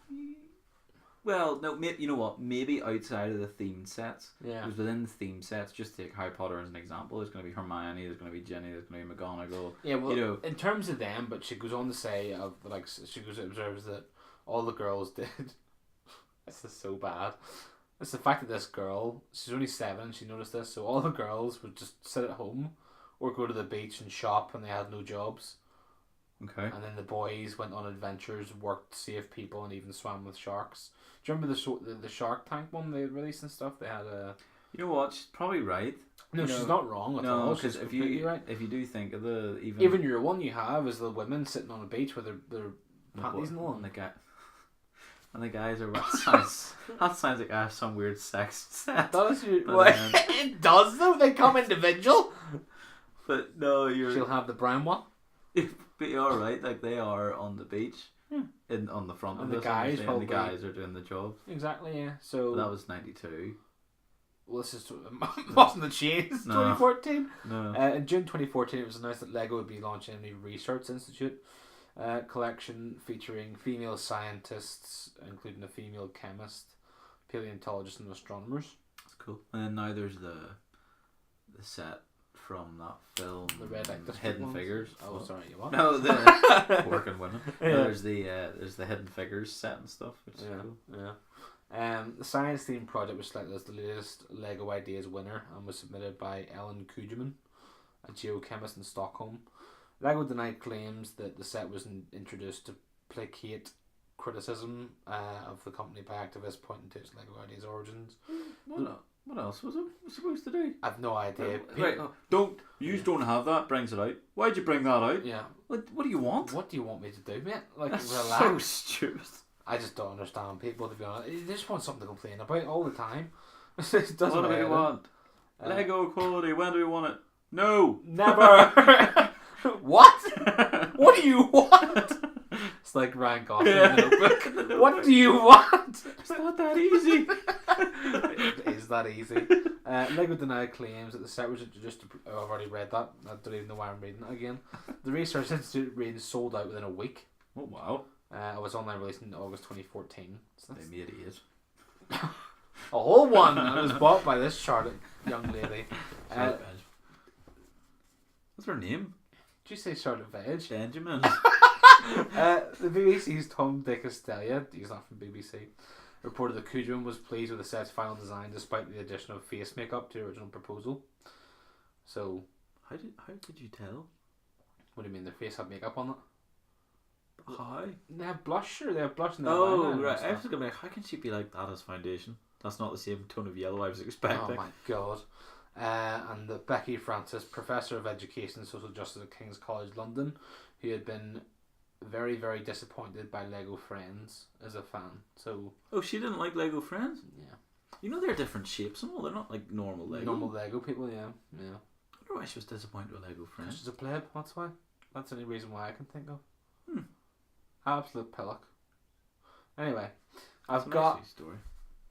Speaker 1: Well, no, maybe, you know what? Maybe outside of the themed sets.
Speaker 2: Yeah.
Speaker 1: Because within the themed sets, just take Harry Potter as an example, there's going to be Hermione, there's going to be Ginny, there's going to be McGonagall.
Speaker 2: Yeah, well, in terms of them, but she goes on to say, observes that all the girls did. This is so bad. It's the fact that this girl, she's only 7, she noticed this, so all the girls would just sit at home or go to the beach and shop, and they had no jobs.
Speaker 1: Okay.
Speaker 2: And then the boys went on adventures, worked, saved people, and even swam with sharks. Do you remember the Shark Tank one they released and stuff? They had a.
Speaker 1: You know what? She's probably right.
Speaker 2: No, she's not wrong at all.
Speaker 1: No, because if you do think of the
Speaker 2: even your one you have is the women sitting on a beach with their panties and all.
Speaker 1: And the guys are that sounds like I have some weird sex set.
Speaker 2: It does though. They come individual.
Speaker 1: But no,
Speaker 2: she'll have the brown one.
Speaker 1: But you're all right. Like they are on the beach. On the front
Speaker 2: and
Speaker 1: of
Speaker 2: the
Speaker 1: this,
Speaker 2: guys
Speaker 1: and the guys are doing the job.
Speaker 2: Exactly, yeah. So
Speaker 1: but that was 92.
Speaker 2: Well, this is wasn't the change. 2014.
Speaker 1: No.
Speaker 2: In June 2014, it was announced that Lego would be launching a new research institute collection featuring female scientists, including a female chemist, paleontologists, and astronomers.
Speaker 1: That's cool. And then now there's the set from that film?
Speaker 2: The Red Light District
Speaker 1: Hidden
Speaker 2: ones?
Speaker 1: Figures.
Speaker 2: Oh, sorry, you what?
Speaker 1: No, the Working Women.
Speaker 2: Yeah.
Speaker 1: No, there's the Hidden Figures set and stuff, which is cool.
Speaker 2: Yeah. The science themed project was selected as the latest LEGO Ideas winner and was submitted by Ellen Kugelman, a geochemist in Stockholm. LEGO denied claims that the set was introduced to placate criticism of the company by activists pointing to its LEGO Ideas origins.
Speaker 1: What else was it supposed to do?
Speaker 2: I've no idea.
Speaker 1: Right, don't have that. Brings it out. Why'd you bring that out?
Speaker 2: Yeah.
Speaker 1: What do you want?
Speaker 2: What do you want me to do, mate? Like,
Speaker 1: That's
Speaker 2: relax.
Speaker 1: so stupid.
Speaker 2: I just don't understand people, to be honest. They just want something to complain about all the time. It doesn't
Speaker 1: What do we want? Lego equality. When do we want it? No.
Speaker 2: Never. What? What do you want? It's like Ryan Gosling in the notebook. What do you want?
Speaker 1: It's not that easy.
Speaker 2: It is that easy. Lego denied claims that the set was introduced to... I've already read that. I don't even know why I'm reading it again. The Research Institute range sold out within a week.
Speaker 1: Oh, wow.
Speaker 2: It was online released in August 2014. So
Speaker 1: they made it.
Speaker 2: A whole one. And it was bought by this Charlotte young lady.
Speaker 1: What's her name?
Speaker 2: Did you say Charlotte Veg?
Speaker 1: Benjamin.
Speaker 2: The BBC's Tom De Castella, he's not from BBC, reported that Kugelman was pleased with the set's final design despite the addition of face makeup to the original proposal. So,
Speaker 1: how could you tell?
Speaker 2: What do you mean? Their face had makeup on it?
Speaker 1: How?
Speaker 2: They have blush, or they have blush in their
Speaker 1: Oh, right. I was going to be like, how can she be like that as foundation? That's not the same tone of yellow I was expecting.
Speaker 2: Oh my god. And Becky Francis, Professor of Education and Social Justice at King's College London, who had been very, very disappointed by Lego Friends as a fan. So,
Speaker 1: she didn't like Lego Friends?
Speaker 2: Yeah.
Speaker 1: You know they're different shapes and all. They're not like normal Lego.
Speaker 2: Normal Lego people, yeah.
Speaker 1: I wonder why she was disappointed with Lego Friends.
Speaker 2: She's a pleb, that's why. That's the only reason why I can think of. Absolute pillock. Anyway, I've got...
Speaker 1: Nice story.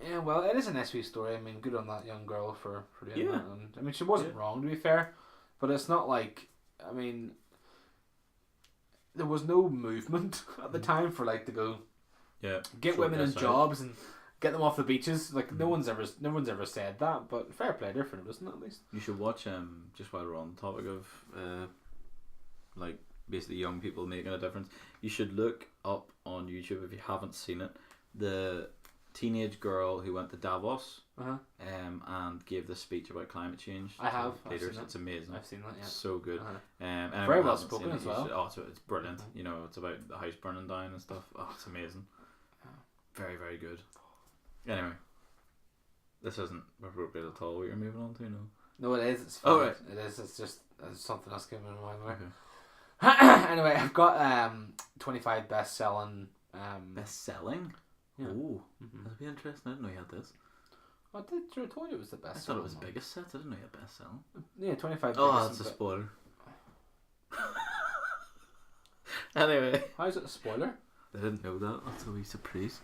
Speaker 2: Yeah, well, it is an SW story. I mean, good on that young girl for doing
Speaker 1: Yeah.
Speaker 2: that. And, I mean, she wasn't wrong, to be fair. But it's not like... I mean... There was no movement at the time for, like, to go...
Speaker 1: Yeah.
Speaker 2: Get women in jobs and get them off the beaches. Like, no one's ever said that. But fair play, they're for it, at least.
Speaker 1: You should watch, just while we're on the topic of, like, basically young people making a difference, you should look up on YouTube, if you haven't seen it, the teenage girl who went to Davos and gave this speech about climate change.
Speaker 2: I have.
Speaker 1: It's amazing.
Speaker 2: I've seen that, yeah.
Speaker 1: So good.
Speaker 2: Very well spoken as well.
Speaker 1: It's brilliant. You know, it's about the house burning down and stuff. Oh, it's amazing. Very, very good. Anyway, this isn't appropriate at all what you're moving on to, no?
Speaker 2: No, it is. It's fine.
Speaker 1: Oh, right.
Speaker 2: It is. It's just something else came in my mind.
Speaker 1: Okay.
Speaker 2: Anyway, I've got 25 best-selling...
Speaker 1: Best-selling?
Speaker 2: Yeah.
Speaker 1: Oh, that'd be interesting. I didn't know you had this.
Speaker 2: I told you it was the best.
Speaker 1: I thought it was the biggest set. I didn't know you had best-selling.
Speaker 2: Yeah, 25
Speaker 1: Oh, that's a spoiler. Anyway.
Speaker 2: How is it a spoiler?
Speaker 1: They didn't know that. That's a wee surprise.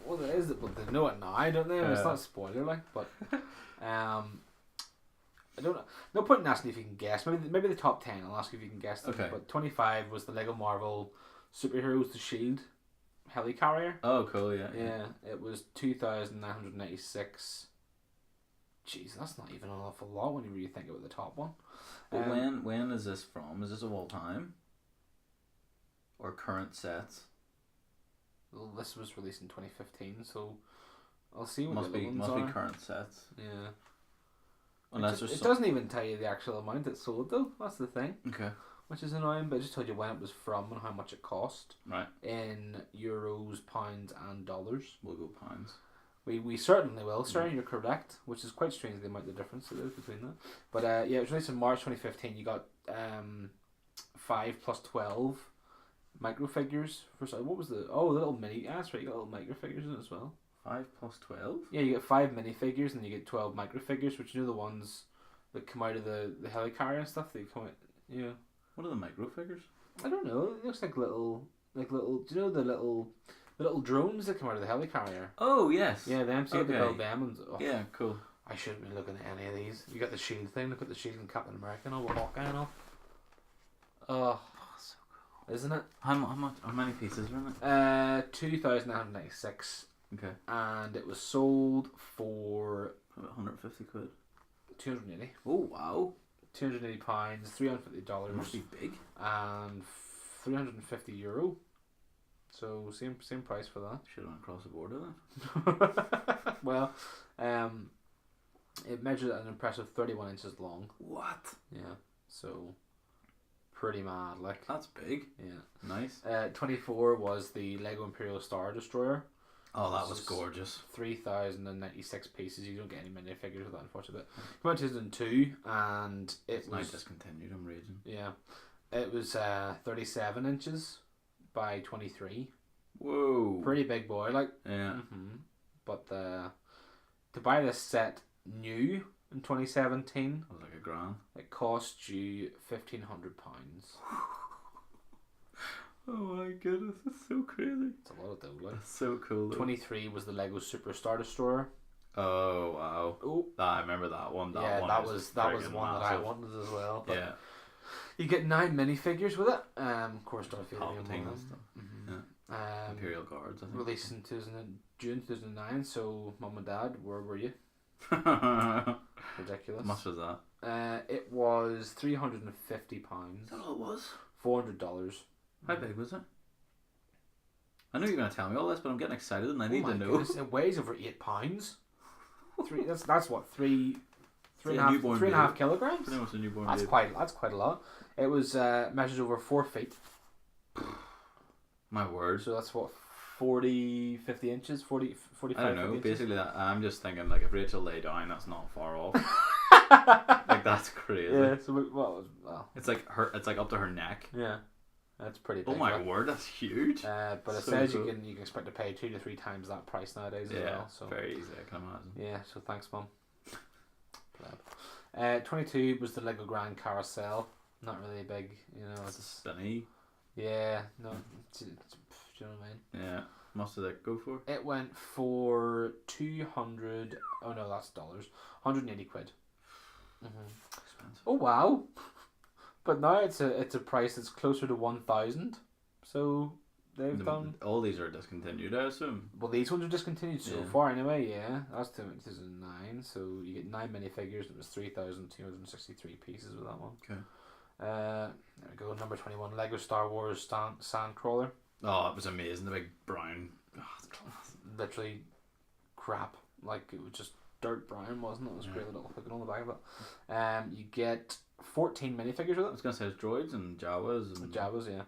Speaker 2: Well, it is. But they know it now, don't they? It's not a spoiler, like, but... I don't know. No point in asking if you can guess. Maybe the top 10. I'll ask you if you can guess them.
Speaker 1: Okay.
Speaker 2: But 25 was the Lego Marvel Superheroes The Shield helicarrier.
Speaker 1: Oh, cool, yeah.
Speaker 2: Yeah, it was 2,996. Jeez, that's not even an awful lot when you really think about the top one.
Speaker 1: But when is this from? Is this of all time? Or current sets?
Speaker 2: Well, this was released in 2015, so I'll see what
Speaker 1: must
Speaker 2: the
Speaker 1: be
Speaker 2: ones
Speaker 1: must
Speaker 2: are.
Speaker 1: be current sets.
Speaker 2: Yeah.
Speaker 1: Unless
Speaker 2: it doesn't even tell you the actual amount it sold though. That's the thing.
Speaker 1: Okay.
Speaker 2: Which is annoying, but it just told you when it was from and how much it cost.
Speaker 1: Right.
Speaker 2: In euros, pounds, and dollars.
Speaker 1: We'll go pounds.
Speaker 2: We certainly will, sir. You're correct. Which is quite strange the amount of difference there is between that. But yeah, it was released in March 2015. You got 5 plus 12 microfigures. What was the little mini? That's right. You got little microfigures in it as well.
Speaker 1: 5 plus 12?
Speaker 2: Yeah, you get 5 minifigures and you get 12 microfigures, which you know the ones that come out of the helicarrier and stuff. They come out. Yeah.
Speaker 1: What are the microfigures?
Speaker 2: I don't know. It looks like little. Do you know the little drones that come out of the helicarrier?
Speaker 1: Oh yes.
Speaker 2: Yeah, them. So you get to build them and. Oh,
Speaker 1: yeah, cool.
Speaker 2: I shouldn't be looking at any of these. You got the shield thing. Look at the shield and Captain America and all with Hawkeye and all. Oh,
Speaker 1: so cool.
Speaker 2: Isn't it?
Speaker 1: How many pieces are in it?
Speaker 2: 2,996.
Speaker 1: Okay.
Speaker 2: And it was sold for
Speaker 1: about 150 quid.
Speaker 2: 280.
Speaker 1: Oh wow.
Speaker 2: £280, $350.
Speaker 1: Must be big.
Speaker 2: And €350. So same price for that.
Speaker 1: Should have went across the border then.
Speaker 2: Well, it measured an impressive 31 inches long.
Speaker 1: What?
Speaker 2: Yeah. So pretty mad, like.
Speaker 1: That's big.
Speaker 2: Yeah.
Speaker 1: Nice.
Speaker 2: 24 was the Lego Imperial Star Destroyer.
Speaker 1: Oh, that was gorgeous.
Speaker 2: 3,096 pieces. You don't get any minifigures with that, unfortunately. It went to 2002, and it was
Speaker 1: now discontinued. I'm raging.
Speaker 2: Yeah, it was 37 inches by 23.
Speaker 1: Whoa.
Speaker 2: Pretty big boy, like.
Speaker 1: Yeah.
Speaker 2: But to buy this set new in 2017,
Speaker 1: it was like $1,000.
Speaker 2: it cost you £1,500.
Speaker 1: Oh my goodness, it's so crazy.
Speaker 2: It's a lot of dough, like.
Speaker 1: That's so cool. Though.
Speaker 2: 23 was the Lego Superstar Destroyer.
Speaker 1: Oh wow!
Speaker 2: Oh,
Speaker 1: I remember that one.
Speaker 2: That was one that I wanted as well. But
Speaker 1: yeah,
Speaker 2: you get 9 minifigures with it. Of course, Darth Vader being one of them.
Speaker 1: Yeah. Imperial Guards. I think.
Speaker 2: Released in June 2009. So, Mum and Dad, where were you? Ridiculous.
Speaker 1: How much was that?
Speaker 2: It was £350.
Speaker 1: Is that all it was?
Speaker 2: $400.
Speaker 1: How big was it? I know you're going to tell me all this, but I'm getting excited and I need to know.
Speaker 2: Goodness, it weighs over £8. That's what, three and a half kilograms.
Speaker 1: Pretty much a newborn.
Speaker 2: That's quite a lot. It was measured over 4 feet.
Speaker 1: My word.
Speaker 2: So that's what, 40, 50 inches, 40, 45.
Speaker 1: I don't know. Basically, I'm just thinking like if Rachel lay down, that's not far off. Like that's crazy.
Speaker 2: Yeah. So well.
Speaker 1: It's like up to her neck.
Speaker 2: Yeah. That's pretty big.
Speaker 1: Oh my word, that's huge.
Speaker 2: But it says cool. you can expect to pay 2 to 3 times that price nowadays as well. So
Speaker 1: very easy, I can imagine.
Speaker 2: Yeah, so thanks, Mum. 22 was the Lego Grand Carousel. Not really big,
Speaker 1: It's spinny.
Speaker 2: Yeah, no. Do you know what I mean?
Speaker 1: Yeah. Much did it go for?
Speaker 2: It went for 200. Oh no, that's dollars. 180 quid.
Speaker 1: Expensive.
Speaker 2: Oh wow. But now it's a price that's closer to 1,000. So they've done.
Speaker 1: All these are discontinued, I assume.
Speaker 2: Well, these ones are discontinued so far anyway. Yeah, that's 2009. So you get 9 minifigures. It was 3,263 pieces with that one.
Speaker 1: Okay.
Speaker 2: There we go. Number 21, Lego Star Wars Sandcrawler.
Speaker 1: Oh, it was amazing. The big brown. Oh, it's class.
Speaker 2: Literally crap. Like it was just dirt brown, wasn't it? It was great little hooking on the back of it. You get 14 minifigures with it.
Speaker 1: I was gonna say it's droids and Jawas and
Speaker 2: Jawas, yeah.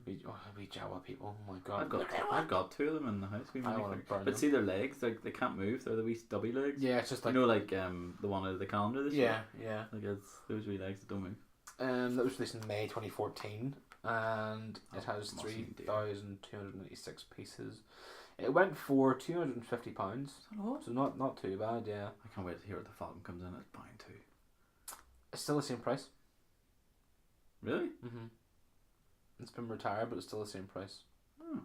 Speaker 2: We Jawa people. Oh my god.
Speaker 1: I've got 2 of them in the house.
Speaker 2: I want to burn
Speaker 1: them. See their legs, they can't move. They're the wee stubby legs.
Speaker 2: Yeah, it's just like
Speaker 1: like the one out of the calendar this year.
Speaker 2: Yeah.
Speaker 1: Like it's those wee legs that don't move.
Speaker 2: That was released in May 2014, and it has 3,286 pieces. It went for £250. So not too bad, yeah.
Speaker 1: I can't wait to hear what the Falcon comes in. It's buying 2.
Speaker 2: It's still the same price.
Speaker 1: Really?
Speaker 2: It's been retired, but it's still the same price.
Speaker 1: Oh.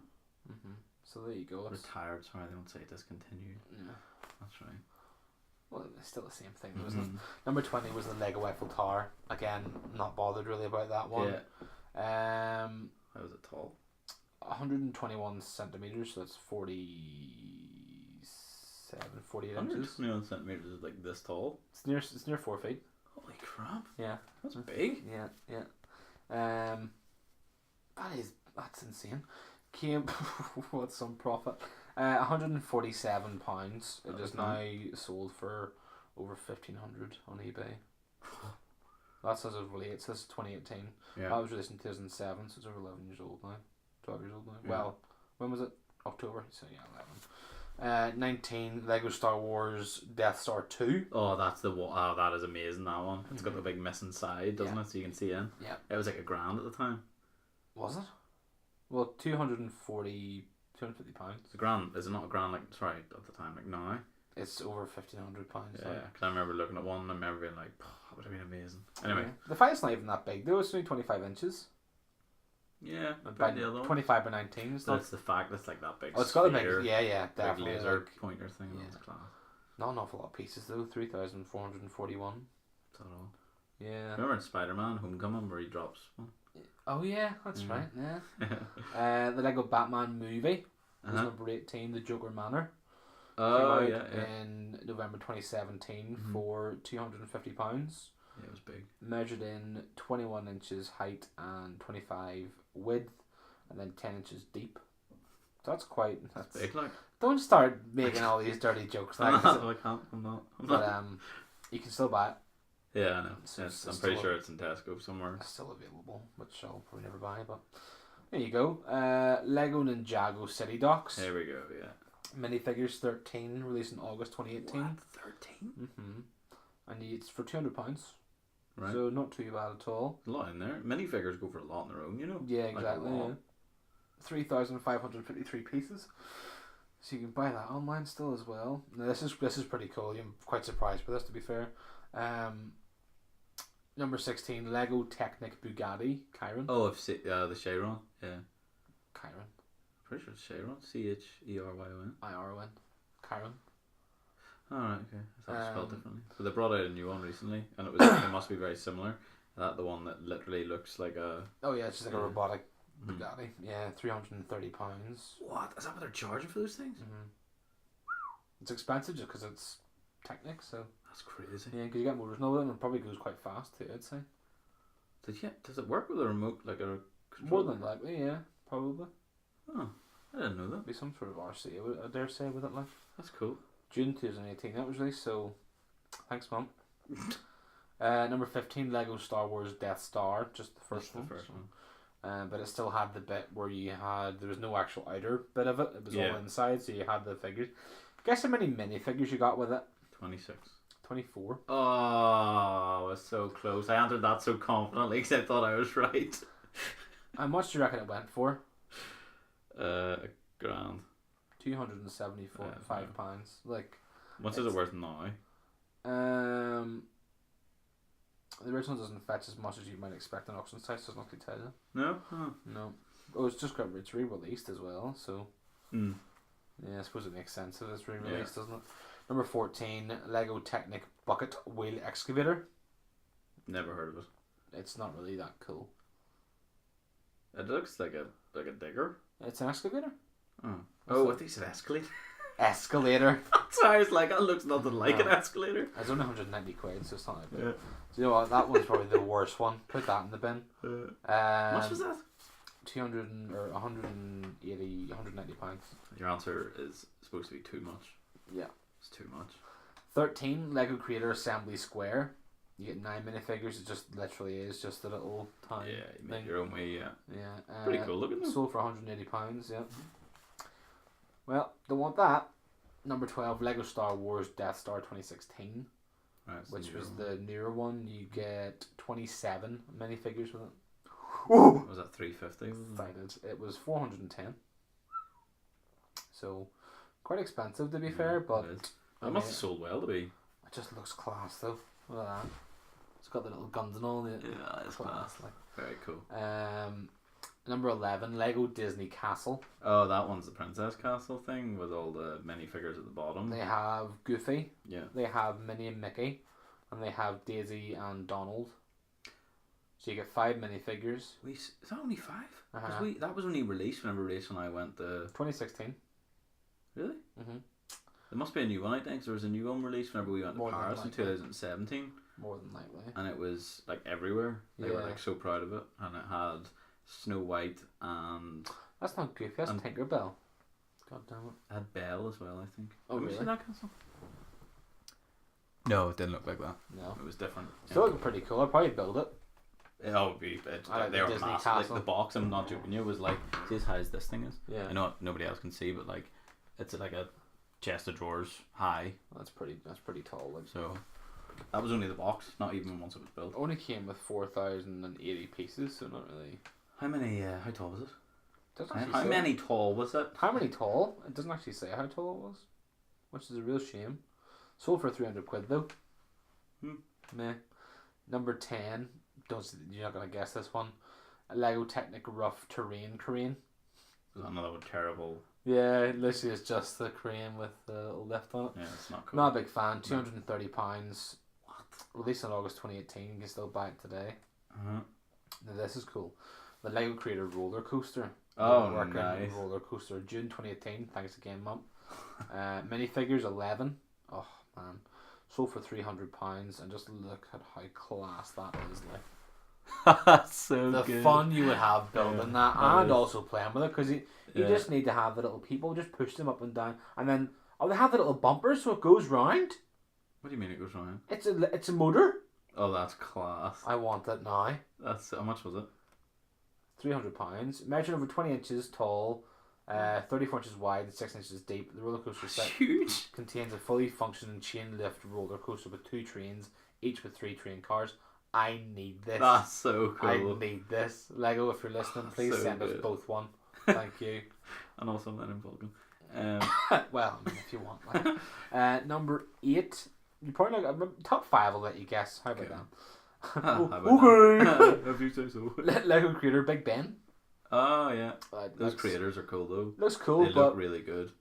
Speaker 2: So there you go.
Speaker 1: Retired. Sorry, they don't say discontinued.
Speaker 2: Yeah.
Speaker 1: That's right.
Speaker 2: Well, it's still the same thing, isn't it? Number 20 was the Lego Eiffel Tower. Again, not bothered really about that one.
Speaker 1: Yeah. How was it tall?
Speaker 2: 121 centimeters, so that's 48 inches.
Speaker 1: 121 centimeters is like this tall.
Speaker 2: It's near 4 feet.
Speaker 1: Holy crap!
Speaker 2: Yeah,
Speaker 1: that's big.
Speaker 2: Yeah. That's insane. Came what's some profit? £147. It is now sold for over 1,500 on eBay. That's as of late. It says 2018.
Speaker 1: Yeah.
Speaker 2: I was released in 2007, so it's over 11 years old now. 12 years old now.
Speaker 1: Yeah.
Speaker 2: Well, when was it? October. So yeah, 11. 19 Lego Star Wars Death Star 2.
Speaker 1: Oh, that's the one. Oh, that is amazing. That one. It's got the big missing side, doesn't it? So you can see in.
Speaker 2: Yeah.
Speaker 1: It was like £1,000 at the time.
Speaker 2: Was it? Well, £250.
Speaker 1: It's £1,000. Is it not £1,000? Like sorry, at the time, like now.
Speaker 2: It's over £1,500.
Speaker 1: Yeah, because I remember looking at one and I remember being like, that would have been amazing. Anyway,
Speaker 2: the fight's not even that big though. It's only 25 inches.
Speaker 1: Yeah,
Speaker 2: about 25 by 19.
Speaker 1: But it's the fact that it's like that big.
Speaker 2: Oh, it's got a big, definitely
Speaker 1: big laser pointer thing.
Speaker 2: Yeah.
Speaker 1: That's class.
Speaker 2: Not an awful lot of pieces though. 3,441.
Speaker 1: Is that all?
Speaker 2: Yeah.
Speaker 1: Remember in Spider-Man Homecoming where he drops one?
Speaker 2: Oh yeah, that's right. Yeah. The Lego Batman movie was number 18, The Joker Manor.
Speaker 1: Oh
Speaker 2: in November 2017 for £250.
Speaker 1: Yeah, it was big.
Speaker 2: Measured in 21 inches height and 25 width, and then 10 inches deep. So that's quite... That's
Speaker 1: big, like.
Speaker 2: Don't start making all these dirty jokes.
Speaker 1: I'm not.
Speaker 2: But you can still buy it.
Speaker 1: Yeah, I know. I'm pretty sure it's in Tesco somewhere.
Speaker 2: It's still available, which I'll probably never buy, but... There you go. Lego Ninjago City Docks.
Speaker 1: There we go, yeah.
Speaker 2: Minifigures 13, released in August 2018.
Speaker 1: What? 13?
Speaker 2: Mm-hmm. And it's for £200.
Speaker 1: Right.
Speaker 2: So not too bad at all.
Speaker 1: A lot in there. Minifigures go for a lot on their own, you know?
Speaker 2: Yeah, exactly.
Speaker 1: Like
Speaker 2: yeah. 3,553 pieces. So you can buy that online still as well. Now this is pretty cool. I'm quite surprised by this, to be fair. Number 16, Lego Technic Bugatti Chiron.
Speaker 1: Oh, the Chiron. Yeah.
Speaker 2: Chiron.
Speaker 1: Pretty sure it's Chiron. Cheryon.
Speaker 2: IRON. Chiron.
Speaker 1: Alright, okay. I thought it was spelled differently. But they brought out a new one recently, and it must be very similar. The one that literally looks like a...
Speaker 2: Oh yeah, it's just like a robotic Bugatti. Yeah, £330.
Speaker 1: What? Is that what they're charging for those things?
Speaker 2: It's expensive just because it's Technic, so...
Speaker 1: That's crazy.
Speaker 2: Yeah, because you get motors and all that, and it probably goes quite fast too, I'd say.
Speaker 1: Does it work with a remote, like a
Speaker 2: More
Speaker 1: controller?
Speaker 2: than likely, yeah, probably.
Speaker 1: Oh, I didn't know that.
Speaker 2: Be some sort of RC, I dare say, with it, like.
Speaker 1: That's cool.
Speaker 2: June 2018 that was released, so thanks, Mum. Number 15, Lego Star Wars Death Star, just the first one. But it still had the bit where there was no actual outer bit of it. It was all inside, so you had the figures. Guess how many minifigures you got with it?
Speaker 1: 26.
Speaker 2: 24.
Speaker 1: Oh, I was so close. I answered that so confidently because I thought I was right.
Speaker 2: How much do you reckon it went for?
Speaker 1: $1,000.
Speaker 2: £275. Like,
Speaker 1: what is it worth now?
Speaker 2: The original doesn't fetch as much as you might expect on auction sites, so it's not going to tell you.
Speaker 1: No? Huh.
Speaker 2: No. Oh, it's re-released as well, so... Yeah, I suppose it makes sense if it's re-released, doesn't it? Number 14, Lego Technic Bucket Wheel Excavator.
Speaker 1: Never heard of it.
Speaker 2: It's not really that cool.
Speaker 1: It looks like a digger.
Speaker 2: It's an excavator?
Speaker 1: Oh, I think you said escalator.
Speaker 2: Escalator.
Speaker 1: So I was like, that looks nothing like an escalator.
Speaker 2: It's only 190 quid, so it's not like that. Yeah. So you know what, that one's probably the worst one. Put that in the bin.
Speaker 1: How much was that?
Speaker 2: 200 or 180, 190 pounds.
Speaker 1: Your answer is supposed to be too much.
Speaker 2: Yeah.
Speaker 1: It's too much. 13,
Speaker 2: Lego Creator Assembly Square. You get 9 minifigures. It just literally is just a little tiny
Speaker 1: you make your own way, yeah.
Speaker 2: Yeah.
Speaker 1: Pretty cool looking though.
Speaker 2: Sold for £180, yeah. Well, don't want that. Number 12, Lego Star Wars Death Star 2016.
Speaker 1: Right,
Speaker 2: which was the newer one. You get 27 minifigures with it.
Speaker 1: Was that 350?
Speaker 2: It was 410. So quite expensive to be fair, but
Speaker 1: it must have sold well to be.
Speaker 2: It just looks class though. Look at that. It's got the little guns and all.
Speaker 1: Yeah, it's class. Like. Very cool.
Speaker 2: Number 11, Lego Disney Castle.
Speaker 1: Oh, that one's the Princess Castle thing with all the minifigures at the bottom.
Speaker 2: They have Goofy.
Speaker 1: Yeah.
Speaker 2: They have Minnie and Mickey, and they have Daisy and Donald. So you get 5 minifigures.
Speaker 1: Is that only 5? That was only released whenever Rachel and I went to...
Speaker 2: 2016.
Speaker 1: Really? There must be a new one, I think. There was a new one released whenever we went to Paris in 2017.
Speaker 2: More than likely.
Speaker 1: And it was like everywhere. They were like so proud of it. And it had Snow White and...
Speaker 2: That's not Goofy, that's Tinkerbell. God damn it.
Speaker 1: It had Belle as well, I think.
Speaker 2: Oh, really?
Speaker 1: Have you seen that castle? No, it didn't look like that.
Speaker 2: No.
Speaker 1: It was different.
Speaker 2: Still looking pretty cool. I'd probably build it.
Speaker 1: They were massive. Like the box, I'm not joking you, was like, see as high as this thing is?
Speaker 2: Yeah.
Speaker 1: I know nobody else can see, but like, it's like a chest of drawers high.
Speaker 2: That's pretty tall. Like.
Speaker 1: So, that was only the box, not even once it was built.
Speaker 2: Only came with 4,080 pieces, so not really.
Speaker 1: How tall was it?
Speaker 2: How
Speaker 1: many tall was it?
Speaker 2: How many tall? It doesn't actually say how tall it was, which is a real shame. Sold for 300 quid though. Meh. Number 10. You're not gonna guess this one. A Lego Technic Rough Terrain crane.
Speaker 1: Another one terrible.
Speaker 2: Yeah, literally it's just the crane with the little lift on it.
Speaker 1: Yeah, it's not cool.
Speaker 2: Not a big fan. £230. What? Released in August 2018. You can still buy it today. Now this is cool. The Lego Creator Roller Coaster.
Speaker 1: Nice.
Speaker 2: Roller Coaster. June 2018. Thanks again, Mum. Minifigures 11. Oh man. sold for £300, and just look at how class that is. Like,
Speaker 1: that's so
Speaker 2: the
Speaker 1: good.
Speaker 2: fun you would have building that and also playing with it, because you just need to have the little people, just push them up and down, and then they have the little bumpers so it goes round.
Speaker 1: What do you mean it goes round?
Speaker 2: It's a motor.
Speaker 1: Oh, that's class.
Speaker 2: I want it now.
Speaker 1: That's how much was it?
Speaker 2: £300. Measured over 20 inches tall, 34 inches wide and 6 inches deep. The roller coaster set
Speaker 1: huge.
Speaker 2: contains a fully functioning chain lift roller coaster with 2 trains, each with 3 train cars. I need this.
Speaker 1: That's so cool.
Speaker 2: I need this. Lego, if you're listening, please
Speaker 1: so
Speaker 2: send
Speaker 1: good.
Speaker 2: us both one. Thank you.
Speaker 1: And also Millennium Falcon.
Speaker 2: Well, I mean, if you want. Like. Number 8. You probably top 5. I'll let you guess. How about that?
Speaker 1: Okay. If you say so.
Speaker 2: Lego creator Big Ben.
Speaker 1: Oh yeah. Those creators are cool though.
Speaker 2: Looks cool.
Speaker 1: They look really good.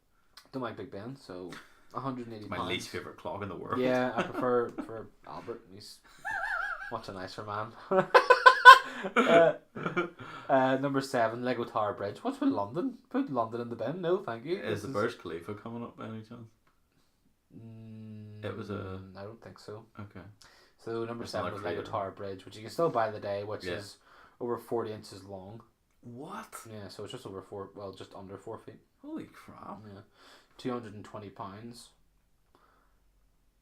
Speaker 2: Don't like Big Ben, so £180.
Speaker 1: My least favourite clock in the world.
Speaker 2: Yeah, I prefer Albert. He's much a nicer man. Number 7, Lego Tower Bridge. What's with London? Put London in the bin. No, thank you.
Speaker 1: Is the Burj Khalifa coming up by any chance? It was a...
Speaker 2: I don't think so.
Speaker 1: Okay.
Speaker 2: So number 7 was Lego Tower Bridge, which you can still buy the day, which is over 40 inches long.
Speaker 1: What?
Speaker 2: Yeah, so it's just just under 4 feet.
Speaker 1: Holy crap.
Speaker 2: Yeah. £220.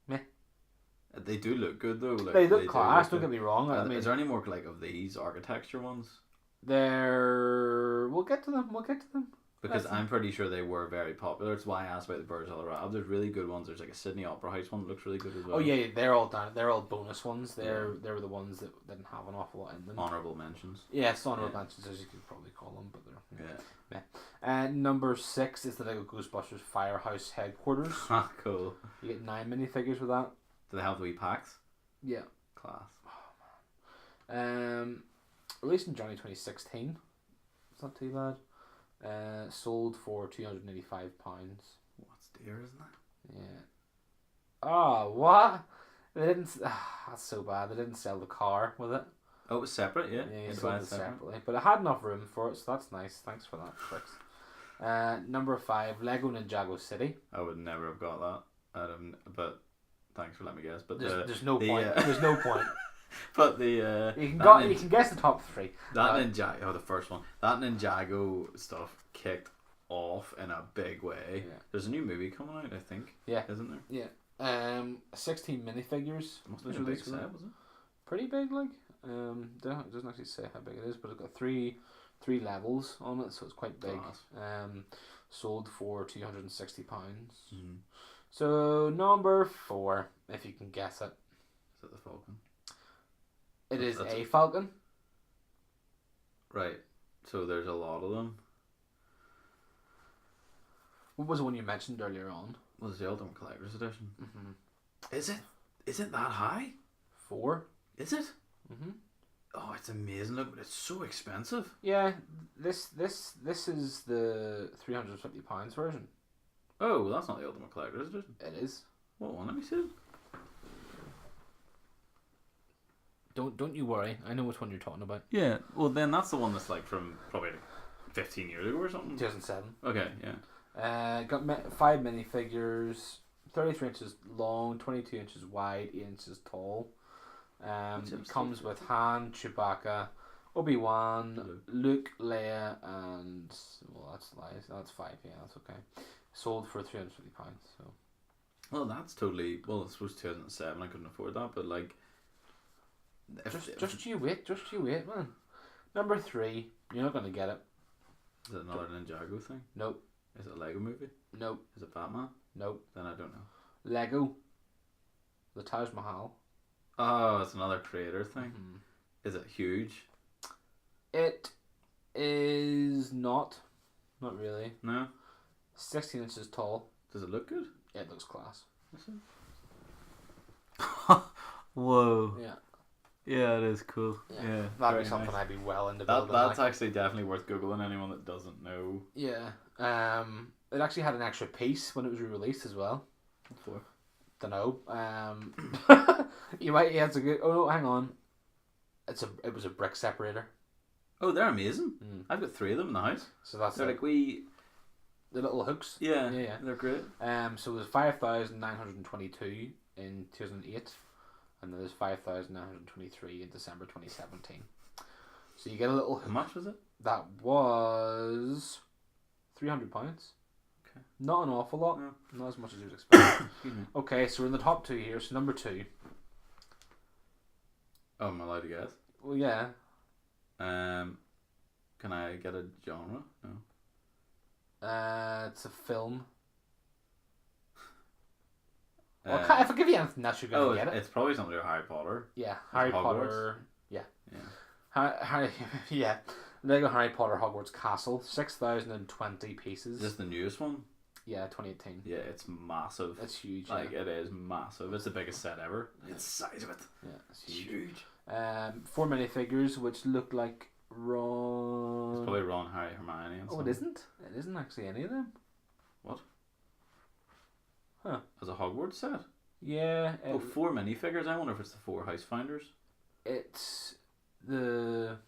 Speaker 2: Meh.
Speaker 1: They do look good though. Like,
Speaker 2: they look class, don't get me wrong. I mean,
Speaker 1: is there any more like of these architecture ones?
Speaker 2: We'll get to them.
Speaker 1: Because I'm pretty sure they were very popular. It's why I asked about the Burj Al Arab. There's really good ones. There's like a Sydney Opera House one that looks really good as well.
Speaker 2: Oh yeah, they're all done. They're all bonus ones. They were the ones that didn't have an awful lot in them.
Speaker 1: Honourable mentions.
Speaker 2: Yes, honourable mentions, as you could probably call them, but they're number 6 is the Lego Ghostbusters Firehouse headquarters.
Speaker 1: Cool.
Speaker 2: You get 9 minifigures with that.
Speaker 1: Do they have the wee packs?
Speaker 2: Yeah.
Speaker 1: Class.
Speaker 2: Oh man. Released in January 2016. It's not too bad. Sold for £285.
Speaker 1: What's dear, isn't it?
Speaker 2: Yeah. Oh, what? They didn't. That's so bad. They didn't sell the car with it.
Speaker 1: Oh, it was separate, yeah.
Speaker 2: Yeah, you sold it separately, but it had enough room for it, so that's nice. Thanks for that, Trix. Number 5, Lego Ninjago City.
Speaker 1: I would never have got that, but thanks for letting me guess. But
Speaker 2: there's no point. There's no point.
Speaker 1: But
Speaker 2: you can guess the top 3.
Speaker 1: The first one. That Ninjago stuff kicked off in a big way. Yeah. There's a new movie coming out, I think. Yeah. Isn't there?
Speaker 2: Yeah. 16 minifigures.
Speaker 1: Must have been a big set, was it?
Speaker 2: Pretty big, like. It doesn't actually say how big it is, but it's got three levels on it, so it's quite big. Sold for £260. Mm-hmm. So number 4, if you can guess it.
Speaker 1: Is it the Falcon?
Speaker 2: It is a Falcon.
Speaker 1: Right. So there's a lot of them.
Speaker 2: What was the one you mentioned earlier on?
Speaker 1: Was the Ultimate Collector's Edition?
Speaker 2: Mm-hmm.
Speaker 1: Is it? Is it that high?
Speaker 2: 4.
Speaker 1: Is it?
Speaker 2: Mm-hmm.
Speaker 1: Oh, it's amazing. Look, but it's so expensive.
Speaker 2: Yeah, this is the £350 version.
Speaker 1: Oh, well, that's not the Ultimate Collector's Edition.
Speaker 2: It is.
Speaker 1: What one? Let me see it.
Speaker 2: Don't you worry. I know which one you're talking about.
Speaker 1: Yeah. Well, then that's the one that's like from probably like 15 years ago or something.
Speaker 2: 2007.
Speaker 1: Okay. Yeah.
Speaker 2: Got 5 minifigures, 33 inches long, 22 inches wide, 8 inches tall. It comes with Han, Chewbacca, Obi-Wan, Luke, Leia, and that's lies. That's 5. Yeah, that's okay. Sold for £350. So.
Speaker 1: Well, that's totally. Well, I suppose 2007. I couldn't afford that, but like.
Speaker 2: Just you wait, man. Number 3, you're not gonna get it.
Speaker 1: Is it another Ninjago thing?
Speaker 2: Nope.
Speaker 1: Is it a Lego movie?
Speaker 2: Nope.
Speaker 1: Is it Batman?
Speaker 2: Nope.
Speaker 1: Then I don't know.
Speaker 2: Lego. The Taj Mahal.
Speaker 1: Oh, it's another creator thing.
Speaker 2: Mm-hmm.
Speaker 1: Is it huge?
Speaker 2: It is not. Not really.
Speaker 1: No.
Speaker 2: 16 inches tall.
Speaker 1: Does it look good?
Speaker 2: Yeah, it looks class.
Speaker 1: Whoa.
Speaker 2: Yeah.
Speaker 1: Yeah, it is cool. Yeah.
Speaker 2: That'd be something I'd be well into building.
Speaker 1: That's actually definitely worth Googling, anyone that doesn't know.
Speaker 2: Yeah. It actually had an extra piece when it was re-released as well.
Speaker 1: What for?
Speaker 2: Dunno. You might. Yeah, it's a good. Oh no, hang on. It was a brick separator.
Speaker 1: Oh, they're amazing. I've got 3 of them in the house.
Speaker 2: So that's
Speaker 1: they're like
Speaker 2: the little hooks.
Speaker 1: Yeah, they're great.
Speaker 2: So it was 5,922 in 2008, and then there's 5,923 in December 2017. So you get a little.
Speaker 1: How much was it?
Speaker 2: That was £300.
Speaker 1: Okay.
Speaker 2: Not an awful lot.
Speaker 1: No.
Speaker 2: Not as much as you'd expect. Okay, so we're in the top 2 here. So number 2.
Speaker 1: Oh, am I allowed to guess?
Speaker 2: Well, yeah.
Speaker 1: Can I get a genre? No.
Speaker 2: It's a film. Well, if I give you anything else, you're going to get it.
Speaker 1: It's probably something with Harry Potter.
Speaker 2: Yeah, Harry Potter. Yeah. Harry, yeah. Lego Harry Potter Hogwarts Castle, 6,020 pieces.
Speaker 1: Is this the newest one?
Speaker 2: Yeah, 2018.
Speaker 1: Yeah, it's massive.
Speaker 2: It's huge.
Speaker 1: Like, it is massive. It's the biggest set ever.
Speaker 2: Yeah.
Speaker 1: It's the size of it.
Speaker 2: Yeah, it's huge. 4 minifigures, which look like Ron.
Speaker 1: It's probably Ron, Harry, Hermione, and
Speaker 2: it isn't. It isn't actually any of them.
Speaker 1: What?
Speaker 2: Huh.
Speaker 1: As a Hogwarts set?
Speaker 2: Yeah.
Speaker 1: 4 minifigures? I wonder if it's the 4 house finders.
Speaker 2: It's the...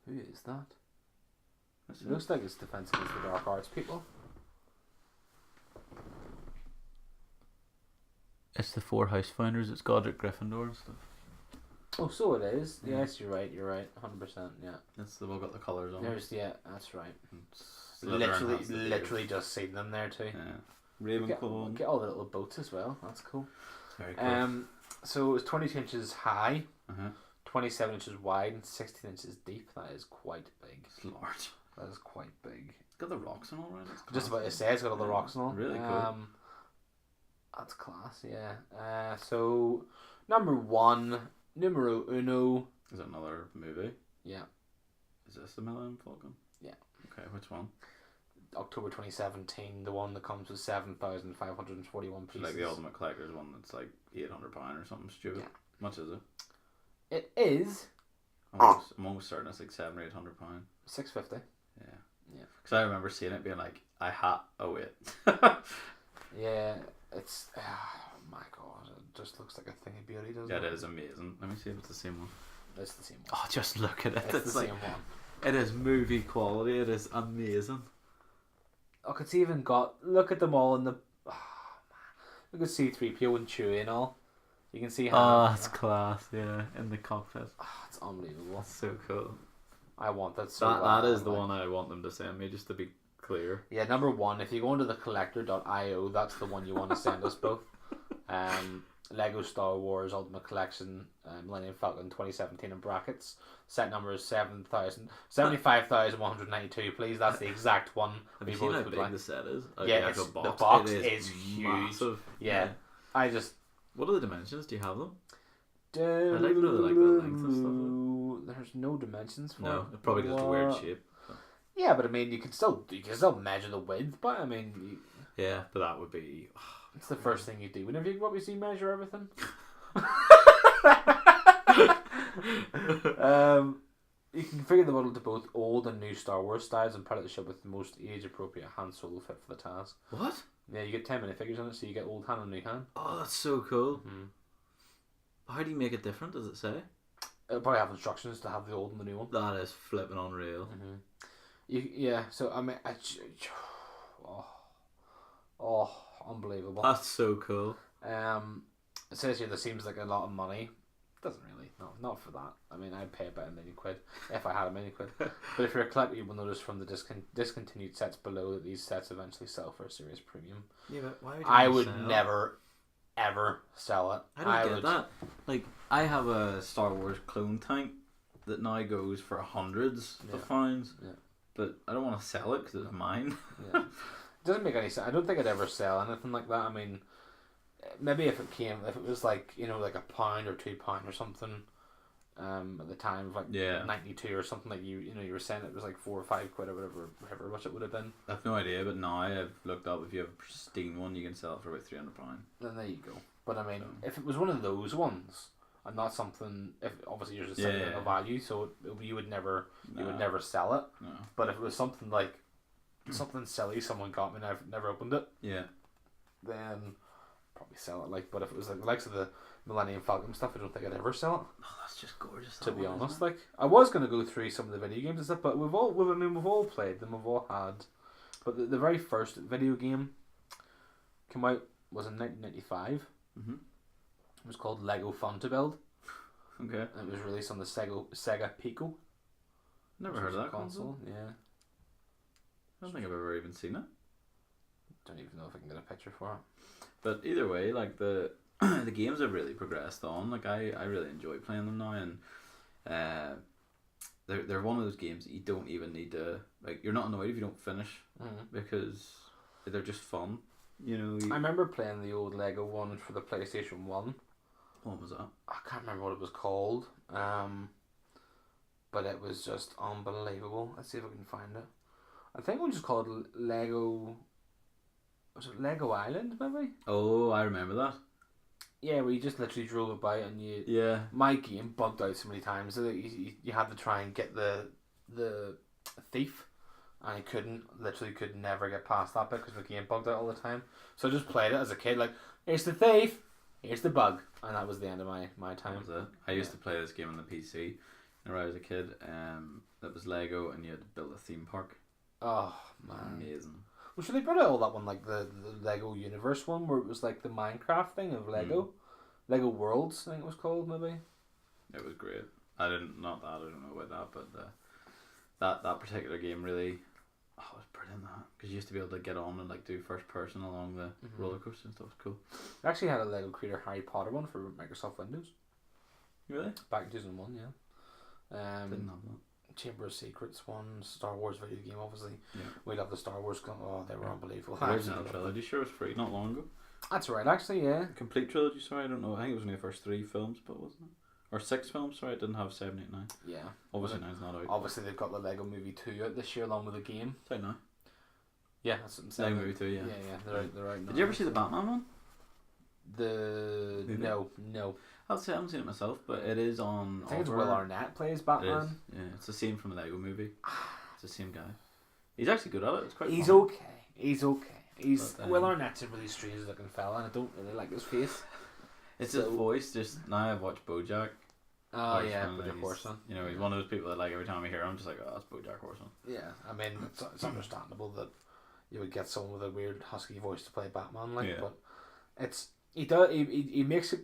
Speaker 2: Who is that? It looks like it's Defense Against the Dark Arts people.
Speaker 1: It's the 4 house finders. It's Godric, Gryffindor and stuff.
Speaker 2: Oh, so it is. Yeah. Yes, you're right. 100%. Yeah.
Speaker 1: They've all got the colours on.
Speaker 2: That's right.
Speaker 1: Literally
Speaker 2: Literally just seen them there too.
Speaker 1: Yeah. Ravenclaw.
Speaker 2: Get all the little boats as well. That's cool.
Speaker 1: Very cool.
Speaker 2: So it was 22 inches high, 27 inches wide, and 16 inches deep. That is quite big.
Speaker 1: It's large.
Speaker 2: That is quite big.
Speaker 1: It's got the rocks and all right.
Speaker 2: Just about to say, it's got all the rocks and all.
Speaker 1: Really cool.
Speaker 2: That's class, yeah. So, numero uno.
Speaker 1: Is it another movie?
Speaker 2: Yeah.
Speaker 1: Is this the Millennium Falcon?
Speaker 2: Yeah.
Speaker 1: Okay, which one?
Speaker 2: October 2017, the one that comes with 7,541 pieces.
Speaker 1: Like the Ultimate Collector's one that's like £800 or something stupid. Yeah. How much is it?
Speaker 2: It is.
Speaker 1: I'm almost certain it's like £700 or £800.
Speaker 2: $650.
Speaker 1: Yeah.
Speaker 2: Yeah.
Speaker 1: Because I remember seeing it being like, oh wait.
Speaker 2: Yeah, it's... Oh my god, it just looks like a thing of beauty, doesn't it?
Speaker 1: Yeah, it is amazing. Let me see if it's the same one.
Speaker 2: It's the same one.
Speaker 1: Oh, just look at it.
Speaker 2: It's the same one.
Speaker 1: It is movie quality. It is amazing.
Speaker 2: Look, it's even got... Look at them all in the... Oh, man. Look at C-3PO and Chewie and all. You can see how...
Speaker 1: Oh, that's class, yeah. In the cockpit.
Speaker 2: Oh, it's unbelievable.
Speaker 1: That's so cool.
Speaker 2: I want that so bad.
Speaker 1: That is the one I want them to send me, just to be clear.
Speaker 2: Yeah, number 1, if you go into the collector.io, that's the one you want to send us both. Lego Star Wars Ultimate Collection, Millennium Falcon 2017 in brackets. Set number is 75,192. Please, that's the exact one.
Speaker 1: Have you seen how big the set is?
Speaker 2: Yeah, the box is huge.
Speaker 1: Massive.
Speaker 2: Yeah. I just...
Speaker 1: What are the dimensions? Do you have them?
Speaker 2: I
Speaker 1: like the length and stuff.
Speaker 2: There's no dimensions for it.
Speaker 1: No, it's probably just a weird shape. So.
Speaker 2: Yeah, but I mean, you can still measure the width, but I mean...
Speaker 1: Yeah, but that would be...
Speaker 2: It's the first thing you do whenever you obviously measure everything. You can configure the model to both old and new Star Wars styles and pilot the ship with the most age-appropriate Han Solo fit for the task.
Speaker 1: What?
Speaker 2: Yeah, you get 10 minifigures on it, so you get old Han and new Han.
Speaker 1: Oh, that's so cool.
Speaker 2: Mm-hmm.
Speaker 1: How do you make it different, does it say?
Speaker 2: It'll probably have instructions to have the old and the new one.
Speaker 1: That is flipping unreal.
Speaker 2: Mm-hmm. So I mean, unbelievable.
Speaker 1: That's so cool.
Speaker 2: It says here there seems like a lot of money. Doesn't really. No, not for that. I mean, I'd pay about £1 million if I had £1 million. But if you're a collector, you will notice from the discontinued sets below that these sets eventually sell for a serious premium.
Speaker 1: Yeah, but why would
Speaker 2: I would never, ever sell it.
Speaker 1: I don't get that. Like, I have a Star Wars clone tank that now goes for hundreds of pounds. Yeah. But I don't want to sell it because it's mine.
Speaker 2: Yeah. It doesn't make any sense. I don't think I'd ever sell anything like that. I mean, maybe if it was like, like £1 or £2 or something, at the time of like 92 or something, like you were saying it was like 4 or 5 quid or whatever much it would have been.
Speaker 1: I've no idea, but now I've looked up, if you have a pristine one, you can sell it for about £300.
Speaker 2: Then there you go. But I mean, if it was one of those ones, and not something, if obviously yours is sentimental value, so you would never sell it.
Speaker 1: No.
Speaker 2: But if it was something like something silly someone got me and I've never opened it, then probably sell it. Like, but if it was like the likes of the Millennium Falcon stuff, I don't think I'd ever sell it.
Speaker 1: Oh, that's just gorgeous.
Speaker 2: To be honest, like I was gonna go through some of the video games and stuff, but we've all played them. We've all had, but the very first video game came out was in 1995.
Speaker 1: Mm-hmm.
Speaker 2: It was called Lego Fun to Build.
Speaker 1: Okay.
Speaker 2: It was released on the Sega Pico.
Speaker 1: Never heard of that
Speaker 2: console. Yeah.
Speaker 1: I don't think I've ever even seen it.
Speaker 2: Don't even know if I can get a picture for it.
Speaker 1: But either way, like the the games have really progressed on. Like I really enjoy playing them now, and they're one of those games that you don't even need to, like, you're not annoyed if you don't finish, because they're just fun. You know.
Speaker 2: I remember playing the old Lego one for the PlayStation 1.
Speaker 1: What was that?
Speaker 2: I can't remember what it was called. But it was just unbelievable. Let's see if I can find it. I think it was just called Lego. Was it Lego Island, maybe?
Speaker 1: Oh, I remember that.
Speaker 2: Yeah, where you just literally drove about and you.
Speaker 1: Yeah.
Speaker 2: My game bugged out so many times that you had to try and get the thief, and I could never get past that bit because the game bugged out all the time. So I just played it as a kid, like, here's the thief, here's the bug, and that was the end of my time.
Speaker 1: That was it. I used to play this game on the PC when I was a kid. That was Lego, and you had to build a theme park.
Speaker 2: Oh man,
Speaker 1: amazing.
Speaker 2: Well, should they brought out all that one, like the Lego Universe one, where it was like the Minecraft thing of Lego, Lego Worlds, I think it was called, maybe.
Speaker 1: It was great. I don't know about that, but that particular game really, it was brilliant. That because you used to be able to get on and like do first person along the roller coaster and stuff. It was cool.
Speaker 2: I actually had a Lego Creator Harry Potter one for Microsoft Windows.
Speaker 1: Really?
Speaker 2: Back in 2001, yeah.
Speaker 1: Didn't have that.
Speaker 2: Chamber of Secrets one, Star Wars video game, obviously.
Speaker 1: Yeah.
Speaker 2: We love the Star Wars. Oh, they were unbelievable.
Speaker 1: The original trilogy, sure, was free not long ago.
Speaker 2: That's right, actually, yeah.
Speaker 1: Complete trilogy, sorry, I don't know. I think it was only the first 3 films, but wasn't it? Or 6 films, sorry, it didn't have 7, 8, 9.
Speaker 2: Yeah.
Speaker 1: Obviously, 9's not out.
Speaker 2: Obviously, they've got the Lego Movie 2 out this year along with the game.
Speaker 1: It's out now.
Speaker 2: Yeah, that's what I'm saying.
Speaker 1: Lego Movie 2, yeah.
Speaker 2: Yeah, they're out now.
Speaker 1: Did you ever see the Batman one?
Speaker 2: No.
Speaker 1: I haven't seen it myself, but it is on.
Speaker 2: I think it's Will Arnett plays Batman.
Speaker 1: It is. Yeah, it's the same from the Lego Movie. It's the same guy. He's actually good at it. It's quite.
Speaker 2: He's
Speaker 1: fun.
Speaker 2: okay. Will Arnett's a really strange looking fella, and I don't really like his face.
Speaker 1: It's his voice. Just now I've watched BoJack.
Speaker 2: Oh yeah, BoJack Horseman.
Speaker 1: You know, he's one of those people that, like, every time I hear him, I'm just like, oh, that's BoJack Horseman.
Speaker 2: Yeah, I mean, it's understandable that you would get someone with a weird husky voice to play Batman, like, but it's. He makes it.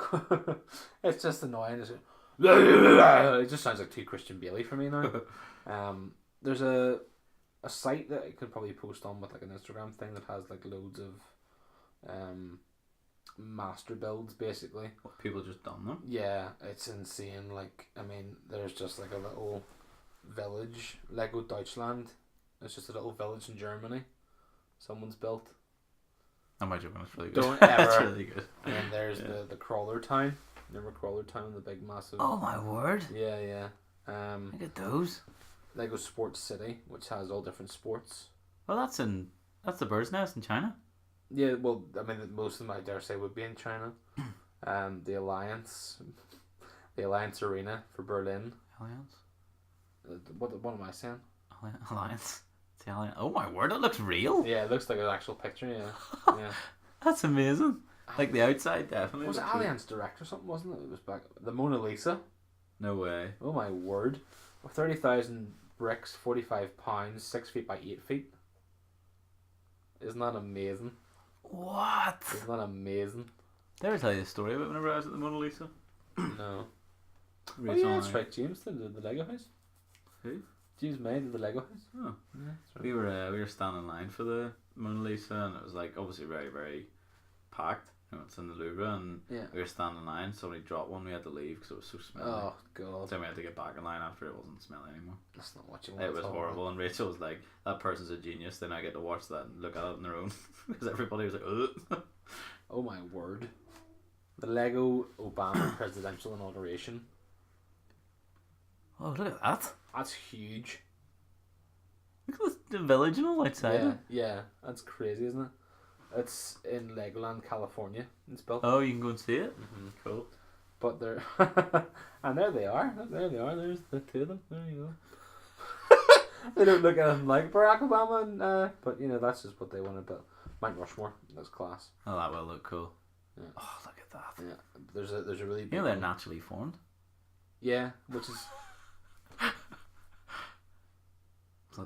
Speaker 2: It's just annoying. It just sounds like too Christian Bale for me now. There's a site that I could probably post on with like an Instagram thing that has like loads of master builds basically.
Speaker 1: What, people just done them?
Speaker 2: Yeah, it's insane. Like, I mean, there's just like a little village, Lego Deutschland. It's just a little village in Germany. Someone's built.
Speaker 1: Am I joking? It's really good.
Speaker 2: Don't ever.
Speaker 1: It's really good.
Speaker 2: And then there's the Crawler Town. Remember Crawler Town, the big massive.
Speaker 1: Oh my word!
Speaker 2: Yeah.
Speaker 1: Look at those.
Speaker 2: Lego Sports City, which has all different sports.
Speaker 1: Well, that's the Bird's Nest in China.
Speaker 2: Yeah, well, I mean, most of them I dare say would be in China. The Alliance Arena for Berlin.
Speaker 1: Alliance.
Speaker 2: What am I saying?
Speaker 1: Alliance. Oh my word! It looks real.
Speaker 2: Yeah, it looks like an actual picture. Yeah.
Speaker 1: That's amazing. Like the outside, definitely.
Speaker 2: Was it Alliance Direct or something? Wasn't it? It was back the Mona Lisa.
Speaker 1: No way.
Speaker 2: Oh my word! 30,000 bricks, £45, 6 feet by 8 feet. Isn't that amazing?
Speaker 1: What?
Speaker 2: Isn't that amazing?
Speaker 1: Did I ever tell you a story about whenever I was at the Mona Lisa?
Speaker 2: No. Oh yeah, that's right. James did the Lego house.
Speaker 1: Who?
Speaker 2: James May did the Lego house.
Speaker 1: Oh.
Speaker 2: Yeah, that's right.
Speaker 1: We were standing in line for the Mona Lisa, and it was like obviously very, very packed. You know, it's in the Louvre, and we were standing in line. Somebody dropped one. We had to leave because it was so smelly.
Speaker 2: Oh god!
Speaker 1: So we had to get back in line after it wasn't smelly anymore.
Speaker 2: That's not what you want.
Speaker 1: It was horrible, and Rachel was like, "That person's a genius." Then I get to watch that and look at it on their own because everybody was like, "Ugh."
Speaker 2: Oh my word! The Lego Obama presidential inauguration.
Speaker 1: Oh, look at that!
Speaker 2: That's huge.
Speaker 1: Look at the village and all outside.
Speaker 2: Yeah, that's crazy, isn't it? It's in Legoland, California. It's built.
Speaker 1: Oh, you can go and see it.
Speaker 2: Cool. But they're and there they are. There they are. There's the two of them. There you go. They don't look at them like Barack Obama, and, but you know that's just what they want to build. Mount Rushmore. That's class.
Speaker 1: Oh, that will look cool.
Speaker 2: Yeah.
Speaker 1: Oh, look at that.
Speaker 2: Yeah. There's a really big.
Speaker 1: You know they're naturally formed.
Speaker 2: Yeah, which is.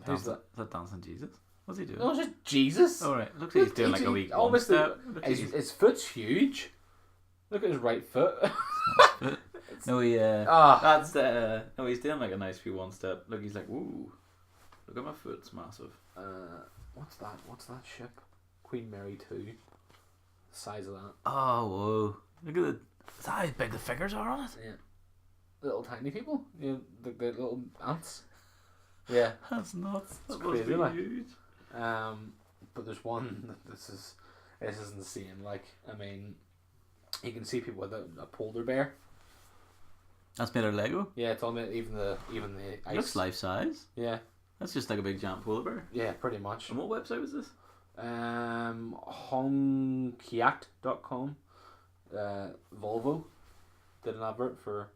Speaker 1: Is that dancing Jesus? What's he doing?
Speaker 2: No, it's just Jesus.
Speaker 1: Oh right, looks like he's doing like a wee
Speaker 2: obviously, his foot's huge. Look at his right foot.
Speaker 1: No, that's no, he's doing like a nice few one step. Look, he's like, woo. Look at my foot, it's massive.
Speaker 2: What's that? What's that ship? Queen Mary 2. The size of that.
Speaker 1: Oh, whoa! Look at is that how big the figures are on it?
Speaker 2: Yeah. Little tiny people. You know, the little ants. Yeah.
Speaker 1: That's nuts. That
Speaker 2: It's
Speaker 1: must
Speaker 2: crazy,
Speaker 1: be
Speaker 2: like.
Speaker 1: huge.
Speaker 2: But there's one that this is insane. Like, I mean, you can see people with a polar bear.
Speaker 1: That's made out of Lego?
Speaker 2: Yeah, it's all made, even the ice.
Speaker 1: It looks life size.
Speaker 2: Yeah.
Speaker 1: That's just like a big giant polar bear.
Speaker 2: Yeah, pretty much.
Speaker 1: And what website was this?
Speaker 2: Hongkiat.com. Volvo did an advert for.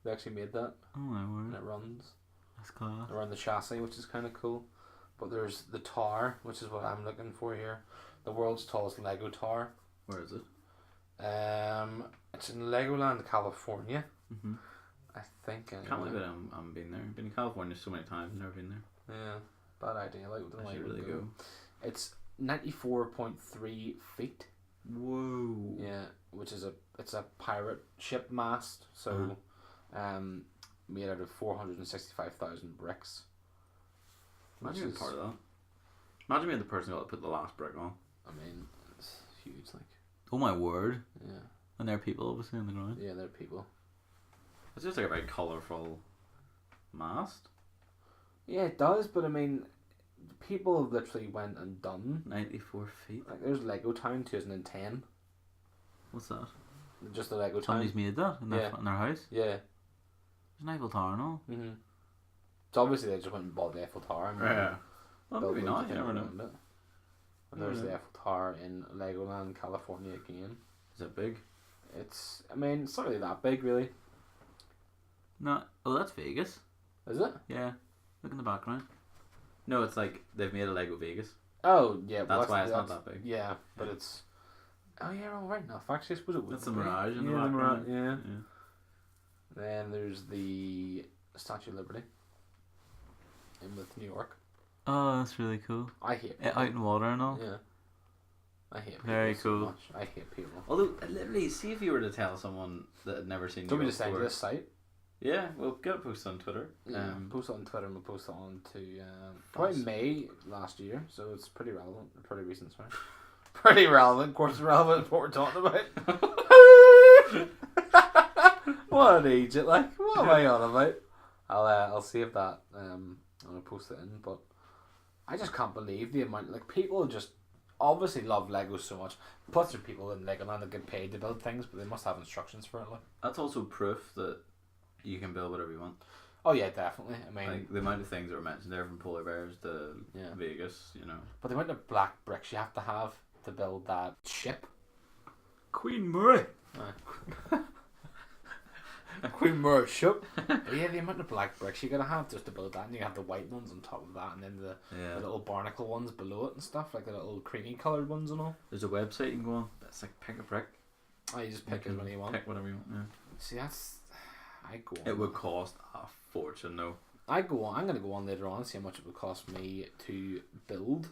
Speaker 2: They actually made that.
Speaker 1: Oh my word.
Speaker 2: And it runs.
Speaker 1: That's class.
Speaker 2: Around the chassis, which is kind of cool. But there's the tower, which is what I'm looking for here. The world's tallest Lego tower.
Speaker 1: Where is it?
Speaker 2: It's in Legoland, California.
Speaker 1: Mm-hmm.
Speaker 2: I think. Anyway.
Speaker 1: Can't believe it. I'm been there. Been in California so many times. Never been there.
Speaker 2: Yeah, bad idea. Like,
Speaker 1: I should really go.
Speaker 2: It's 94.3 feet.
Speaker 1: Whoa.
Speaker 2: Yeah, which is it's a pirate ship mast. So, made out of 465,000 bricks.
Speaker 1: Imagine being part of that. Imagine being the person who got to put the last brick on.
Speaker 2: I mean, it's huge. Like.
Speaker 1: Oh my word.
Speaker 2: Yeah.
Speaker 1: And there are people obviously on the ground.
Speaker 2: Yeah, there are people.
Speaker 1: It's just like a very colourful mast.
Speaker 2: Yeah, it does, but I mean, people have literally went and done
Speaker 1: 94 feet.
Speaker 2: Like, there's Lego Town 2010.
Speaker 1: What's that?
Speaker 2: Just the Lego Town.
Speaker 1: Somebody's made that in their house.
Speaker 2: Yeah.
Speaker 1: There's an Eiffel Tower and all.
Speaker 2: Mhm. So obviously they just went and bought the Eiffel Tower. And
Speaker 1: well, maybe not. You never know.
Speaker 2: And there's the Eiffel Tower in Legoland, California again.
Speaker 1: Is it big?
Speaker 2: It's not really that big, really.
Speaker 1: No. Oh, that's Vegas.
Speaker 2: Is it?
Speaker 1: Yeah. Look in the background. No, it's like they've made a Lego Vegas.
Speaker 2: Oh, yeah.
Speaker 1: That's why it's not that big.
Speaker 2: Yeah, but it's... Oh, yeah, well, right enough. Actually, I suppose it would.
Speaker 1: That's the Mirage in the background.
Speaker 2: Yeah. Then there's the Statue of Liberty in with New York.
Speaker 1: Oh, that's really cool.
Speaker 2: I hate people.
Speaker 1: Out in water and all.
Speaker 2: Yeah. I hate people
Speaker 1: Very
Speaker 2: so
Speaker 1: cool.
Speaker 2: much. I hate people.
Speaker 1: Although, literally, see if you were to tell someone that had never seen
Speaker 2: Do you
Speaker 1: New
Speaker 2: want me to
Speaker 1: York
Speaker 2: send you
Speaker 1: before.
Speaker 2: this site?
Speaker 1: Yeah, we'll get a post on Twitter.
Speaker 2: Yeah, post it on Twitter and we'll post it on to probably May last year, so it's pretty relevant, pretty recent, sorry. Pretty relevant, of course it's relevant to what we're talking about. What an idiot, like, what am I on about? I'll save that, I'll post it in, but I just can't believe the amount, like, people just obviously love Lego so much. Plus there are people in Legoland that get paid to build things, but they must have instructions for it, like.
Speaker 1: That's also proof that you can build whatever you want.
Speaker 2: Oh yeah, definitely. I mean,
Speaker 1: like the amount of things that were mentioned there, from polar bears to Vegas, you know.
Speaker 2: But the amount of black bricks you have to build that ship.
Speaker 1: Queen Murray.
Speaker 2: Queen Murray ship. Yeah, the amount of black bricks you gotta have just to build that, and you have the white ones on top of that, and then the little barnacle ones below it and stuff, like the little creamy coloured ones and all.
Speaker 1: There's a website you can go on. That's like pick a brick.
Speaker 2: Oh, you just pick as many you want.
Speaker 1: Pick whatever you want. Yeah.
Speaker 2: See, that's. I go on.
Speaker 1: It would cost a fortune, though.
Speaker 2: I go on. I'm gonna go on later on and see how much it would cost me to build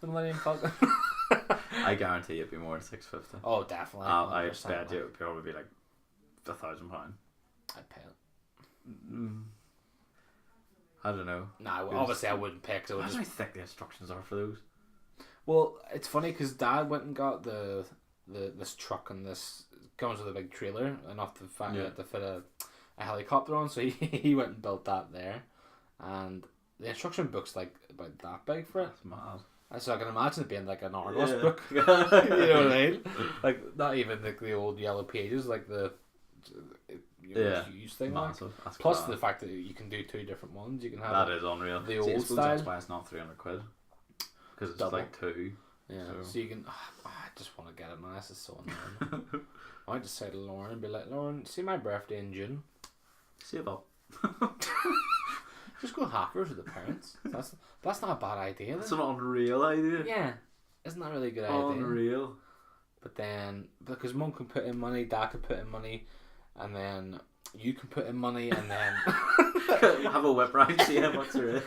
Speaker 2: the Millennium Falcon.
Speaker 1: I guarantee it'd be more than $650.
Speaker 2: Oh, definitely.
Speaker 1: I bet you it would probably be like £1,000.
Speaker 2: I'd pay it.
Speaker 1: I don't know.
Speaker 2: Nah, well, obviously I wouldn't pay because I would
Speaker 1: just. How thick the instructions are for those?
Speaker 2: Well, it's funny because Dad went and got this truck, and this comes with a big trailer enough to fit a helicopter on, so he went and built that there, and the instruction book's like about that big for it.
Speaker 1: That's mad.
Speaker 2: So I can imagine it being like an Argos book. You know what I mean? Like, not even like the old yellow pages, like the huge thing.
Speaker 1: Massive.
Speaker 2: Like. Plus the fact that you can do two different ones. You can have
Speaker 1: that is unreal.
Speaker 2: The old style.
Speaker 1: That's why it's not £300 because it's
Speaker 2: double.
Speaker 1: like two.
Speaker 2: Yeah. So you can. I just want to get it now. This is so annoying. I might just say to Lauren and be like, Lauren, see my birthday in June.
Speaker 1: Save up.
Speaker 2: Just go hackers with the parents. That's not a bad idea.
Speaker 1: That's an unreal idea.
Speaker 2: Yeah, isn't that really a good idea?
Speaker 1: Unreal.
Speaker 2: But then, because Mum can put in money, Dad can put in money, and then you can put in money, and then
Speaker 1: have a whip round, see how much there is.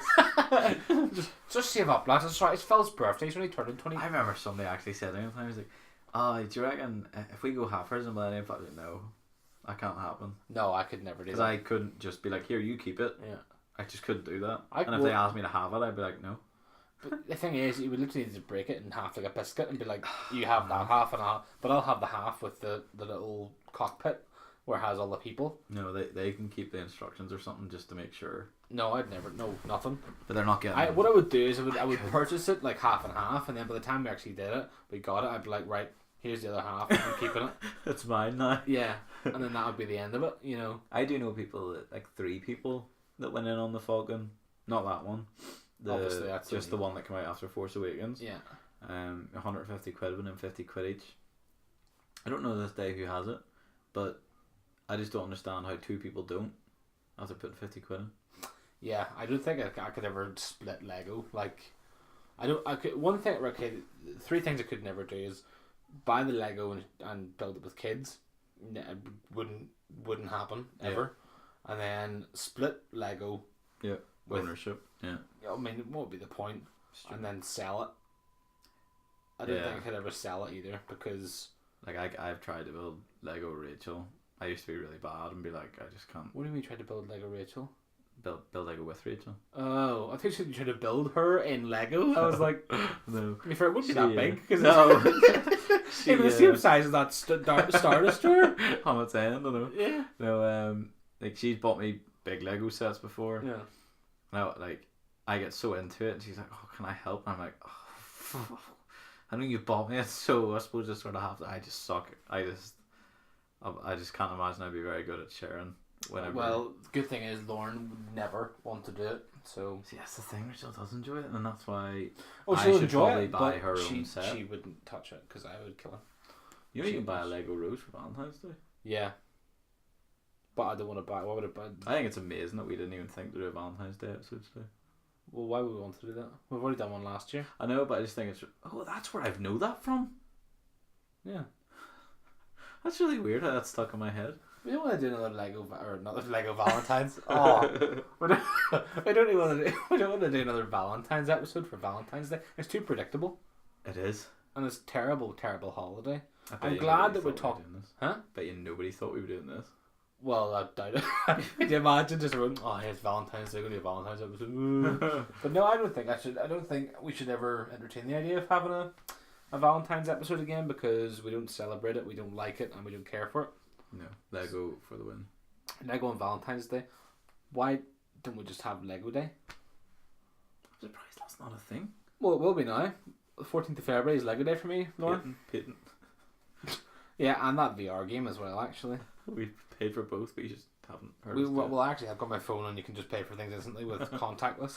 Speaker 2: just save up, lads. That's right. It's Phil's birthday. He's only turning 20.
Speaker 1: I remember somebody actually said to me one time, he was like, Oh, do you reckon if we go half price in Millennium Falcon? No, that can't happen.
Speaker 2: No, I could never do that.
Speaker 1: Because I couldn't just be like, here, you keep it.
Speaker 2: Yeah.
Speaker 1: I just couldn't do that. And if they asked me to have it, I'd be like, no.
Speaker 2: But the thing is, you would literally need to break it in half like a biscuit and be like, you have that half and a half, but I'll have the half with the little cockpit where it has all the people.
Speaker 1: No, they can keep the instructions or something just to make sure.
Speaker 2: No, I'd never. No, nothing.
Speaker 1: But they're not getting.
Speaker 2: What I would do is I would purchase it like half and half, and then by the time we actually did it, we got it. I'd be like, right, here's the other half. I'm keeping it.
Speaker 1: It's mine now.
Speaker 2: Yeah, and then that would be the end of it. You know.
Speaker 1: I do know people like 3 people that went in on the Falcon. Not that one.
Speaker 2: Obviously, that's
Speaker 1: just the one that came out after Force Awakens.
Speaker 2: Yeah.
Speaker 1: 150 quid winning 50 quid each. I don't know this day who has it, but I just don't understand how 2 people don't after putting 50 quid in.
Speaker 2: Yeah, I don't think I could ever split Lego. Like, I could. One thing, okay, 3 things I could never do is buy the Lego and build it with kids. It wouldn't happen ever. Yeah. And then split Lego.
Speaker 1: Yeah. With ownership. Yeah.
Speaker 2: I mean, what would be the point? And then sell it. I don't think I could ever sell it either because.
Speaker 1: Like I've tried to build Lego Rachel. I used to be really bad and be like, I just can't.
Speaker 2: What do you mean you tried to build Lego Rachel?
Speaker 1: Build Lego with Rachel.
Speaker 2: Oh, I think you tried to build her in Lego. I was like,
Speaker 1: no.
Speaker 2: To be fair, it wouldn't be that big because
Speaker 1: no,
Speaker 2: it was the same size as that Star Destroyer.
Speaker 1: On its end, I don't know.
Speaker 2: Yeah.
Speaker 1: No, like she's bought me big Lego sets before.
Speaker 2: Yeah.
Speaker 1: Now, like, I get so into it, and she's like, "Oh, can I help?" And I'm like, "Oh, I know you bought me it, so I suppose I sort of have to." I just suck. I just can't imagine I'd be very good at sharing. Whenever.
Speaker 2: Well, the good thing is Lauren would never want to do it. So
Speaker 1: see, that's the thing. Rachel does enjoy it, and that's why.
Speaker 2: Oh,
Speaker 1: I
Speaker 2: she'll
Speaker 1: should
Speaker 2: enjoy
Speaker 1: probably
Speaker 2: it,
Speaker 1: buy
Speaker 2: but
Speaker 1: her own set.
Speaker 2: She wouldn't touch it because I would kill her.
Speaker 1: You know, you can buy a Lego Rose for Valentine's Day.
Speaker 2: Yeah. But I don't want to buy. What would I buy?
Speaker 1: I think it's amazing that we didn't even think to do a Valentine's Day episode today.
Speaker 2: Well, why would we want to do that? We've already done one last year.
Speaker 1: I know, but I just think it's. Oh, that's where I know that from.
Speaker 2: Yeah.
Speaker 1: That's really weird how that's stuck in my head.
Speaker 2: We don't want to do another Lego Valentine's. Oh, we don't want to do another Valentine's episode for Valentine's Day. It's too predictable.
Speaker 1: It is.
Speaker 2: And it's terrible holiday.
Speaker 1: I'm
Speaker 2: glad that we're talking.
Speaker 1: Huh? Bet you nobody thought we were doing this.
Speaker 2: Well, I doubt it. Can you imagine just running, it's Valentine's Day, we're going to do a Valentine's episode. But no, I don't think we should ever entertain the idea of having a Valentine's episode again because we don't celebrate it, we don't like it, and we don't care for it.
Speaker 1: No, Lego for the win.
Speaker 2: Lego on Valentine's Day. Why don't we just have Lego Day?
Speaker 1: I'm surprised that's not a thing.
Speaker 2: Well, it will be now. The 14th of February is Lego Day for me, Lauren.
Speaker 1: Patent.
Speaker 2: Yeah, and that VR game as well, actually.
Speaker 1: We paid for both, but you just haven't heard
Speaker 2: actually, I've got my phone and you can just pay for things instantly with contactless.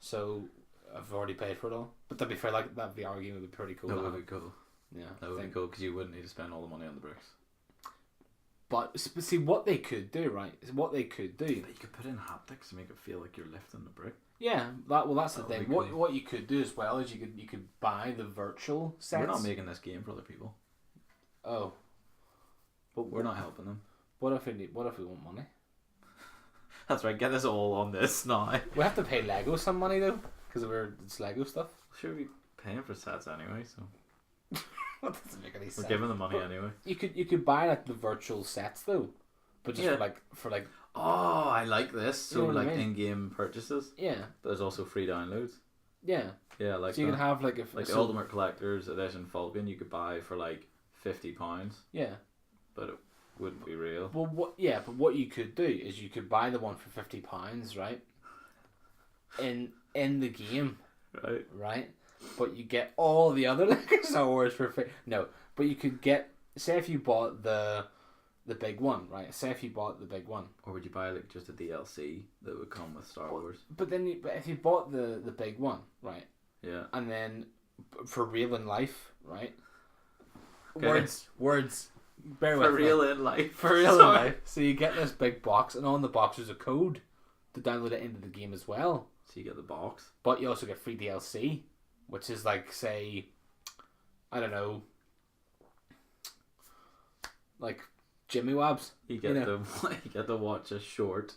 Speaker 2: So, I've already paid for it all. But to be fair, like that VR game would be pretty cool.
Speaker 1: That would be cool.
Speaker 2: Yeah.
Speaker 1: That would be cool because you wouldn't need to spend all the money on the bricks.
Speaker 2: But see, what they could do, right, is what they could do.
Speaker 1: But you could put in haptics to make it feel like you're lifting the brick.
Speaker 2: Yeah, that's the thing. Cool. What you could do as well is you could buy the virtual sets.
Speaker 1: We're not making this game for other people.
Speaker 2: Oh.
Speaker 1: But we're not helping them.
Speaker 2: What if we want money?
Speaker 1: That's right. Get us all on this now.
Speaker 2: We have to pay Lego some money though, because it's Lego stuff.
Speaker 1: Sure, we paying for sets anyway, so.
Speaker 2: That doesn't make any sense.
Speaker 1: We're giving the money anyway.
Speaker 2: You could buy like the virtual sets though, but just for like.
Speaker 1: Oh, I like this. So
Speaker 2: you know
Speaker 1: like
Speaker 2: I mean?
Speaker 1: in-game purchases.
Speaker 2: Yeah.
Speaker 1: But there's also free downloads.
Speaker 2: Yeah.
Speaker 1: Yeah, like.
Speaker 2: So you can have like
Speaker 1: the Ultimate Collector's Edition Falcon you could buy for like £50.
Speaker 2: Yeah.
Speaker 1: But it wouldn't be real.
Speaker 2: Well, what you could do is you could buy the one for £50, right? In the game.
Speaker 1: Right.
Speaker 2: Right. But you get all the other Lego Star Wars for free. No, but you could get. Say if you bought the big one, right? Say if you bought the big one.
Speaker 1: Or would you buy like just a DLC that would come with Star Wars?
Speaker 2: But if you bought the big one, right?
Speaker 1: Yeah.
Speaker 2: And then for real in life, right?
Speaker 1: Okay.
Speaker 2: Words. Bear with
Speaker 1: for
Speaker 2: me.
Speaker 1: real in life.
Speaker 2: For real in life. So you get this big box, and on the box there's a code to download it into the game as well.
Speaker 1: So you get the box.
Speaker 2: But you also get free DLC, which is like, say, I don't know, like Jimmy Wabs.
Speaker 1: You get to watch a short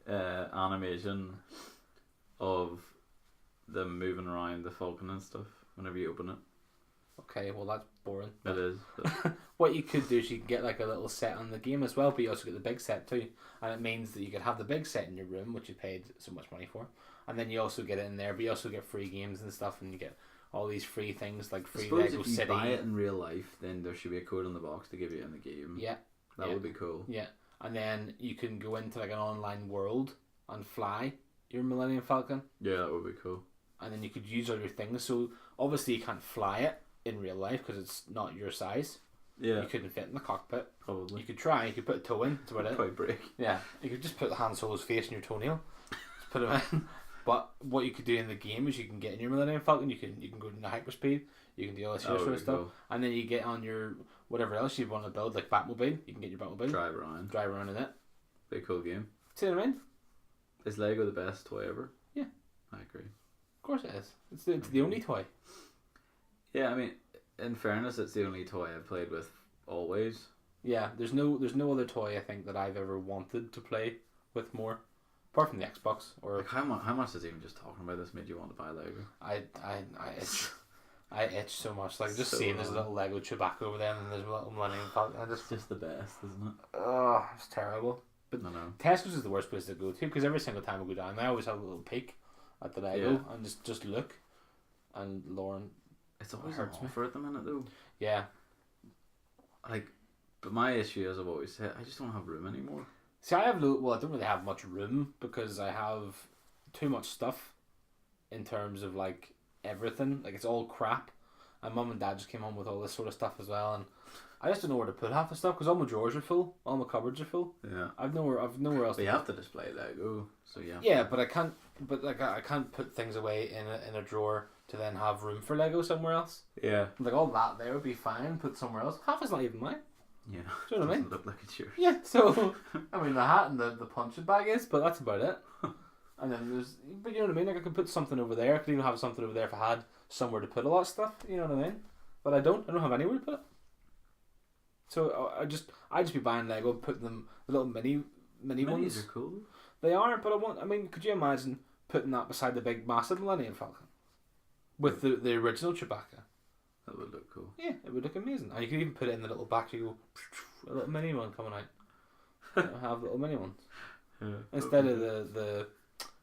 Speaker 1: animation of them moving around the Falcon and stuff whenever you open it.
Speaker 2: Okay, well that's boring.
Speaker 1: It is.
Speaker 2: What you could do is you can get like a little set on the game as well, but you also get the big set too, and it means that you could have the big set in your room, which you paid so much money for, and then you also get it in there, but you also get free games and stuff, and you get all these free things like free Lego
Speaker 1: if you
Speaker 2: City.
Speaker 1: buy it in real life, then there should be a code on the box to give you in the game.
Speaker 2: Yeah,
Speaker 1: that would be cool.
Speaker 2: Yeah, and then you can go into like an online world and fly your Millennium Falcon.
Speaker 1: Yeah, that would be cool.
Speaker 2: And then you could use all your things. So obviously you can't fly it in real life because it's not your size.
Speaker 1: Yeah.
Speaker 2: You couldn't fit in the cockpit.
Speaker 1: Probably.
Speaker 2: You could try. You could put a toe in. That's about it.
Speaker 1: Quite break.
Speaker 2: Yeah. You could just put the Han Solo's face in your toenail. Just put it in. But what you could do in the game is you can get in your Millennium Falcon. You can go into hyperspeed. You can do all this sort of stuff. Cool. And then you get on your whatever else you want to build, like Batmobile. You can get your Batmobile.
Speaker 1: Drive around.
Speaker 2: Drive around in it.
Speaker 1: Be a cool game.
Speaker 2: See what I mean?
Speaker 1: Is Lego the best toy ever?
Speaker 2: Yeah.
Speaker 1: I agree.
Speaker 2: Of course it is. It's the only toy.
Speaker 1: Yeah, I mean, in fairness, it's the only toy I've played with always.
Speaker 2: Yeah, there's no other toy I think that I've ever wanted to play with more, apart from the Xbox. Or
Speaker 1: like how much is even just talking about this made you want to buy Lego?
Speaker 2: I itch so much. Like just seeing there's a little Lego Chewbacca over there and there's a little Millennium Falcon.
Speaker 1: It's just the best, isn't it?
Speaker 2: Oh, it's terrible. But
Speaker 1: no.
Speaker 2: Tesco's is the worst place to go to because every single time I go down there, I always have a little peek at the Lego and just look. And Lauren,
Speaker 1: it's always an offer at the minute though.
Speaker 2: Yeah.
Speaker 1: Like, but my issue, as I've always said, I just don't have room anymore.
Speaker 2: See, I don't really have much room because I have too much stuff in terms of like everything. Like it's all crap. And Mum and Dad just came home with all this sort of stuff as well, and I just don't know where to put half the stuff because all my drawers are full, all my cupboards are full.
Speaker 1: Yeah.
Speaker 2: I've nowhere else.
Speaker 1: But you have to display Lego, so yeah.
Speaker 2: Yeah, but I can't. But like I can't put things away in a drawer to then have room for Lego somewhere else.
Speaker 1: Yeah.
Speaker 2: Like all that there would be fine. Put somewhere else. Half is not even mine.
Speaker 1: Yeah.
Speaker 2: Do you know what I mean?
Speaker 1: Look like it's yours.
Speaker 2: Yeah. So I mean the hat and the punching bag is, but that's about it. And then but you know what I mean. Like I could put something over there. I could even have something over there if I had somewhere to put a lot of stuff. You know what I mean? But I don't have anywhere to put it. So I just be buying Lego, putting them the little mini
Speaker 1: Minis
Speaker 2: ones.
Speaker 1: are cool.
Speaker 2: They are, but I mean, could you imagine putting that beside the big massive Millennium Falcon with the original Chewbacca?
Speaker 1: That would look cool.
Speaker 2: Yeah, it would look amazing. And you could even put it in the little back. You go a little mini one coming out. Have little mini ones instead of the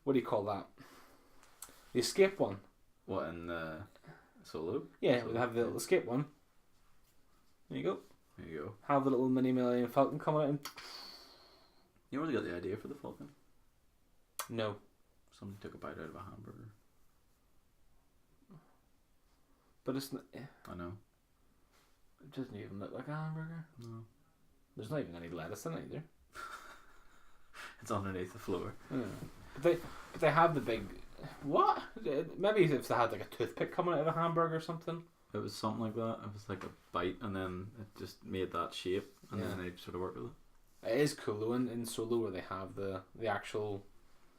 Speaker 2: what do you call that? The escape one.
Speaker 1: What in Solo?
Speaker 2: Yeah, we'll have the little escape one. There you go.
Speaker 1: There you go.
Speaker 2: Have the little mini Millennium Falcon coming out. And
Speaker 1: you already got the idea for the Falcon?
Speaker 2: No.
Speaker 1: Somebody took a bite out of a hamburger.
Speaker 2: But it's not.
Speaker 1: I know.
Speaker 2: It doesn't even look like a hamburger.
Speaker 1: No.
Speaker 2: There's not even any lettuce in it either.
Speaker 1: It's underneath the floor.
Speaker 2: Yeah. But they have the big. What? Maybe if they had like a toothpick coming out of a hamburger or something.
Speaker 1: It was something like that. It was like a bite, and then it just made that shape, and then they sort of worked with it.
Speaker 2: It is cool though in Solo where they have the actual.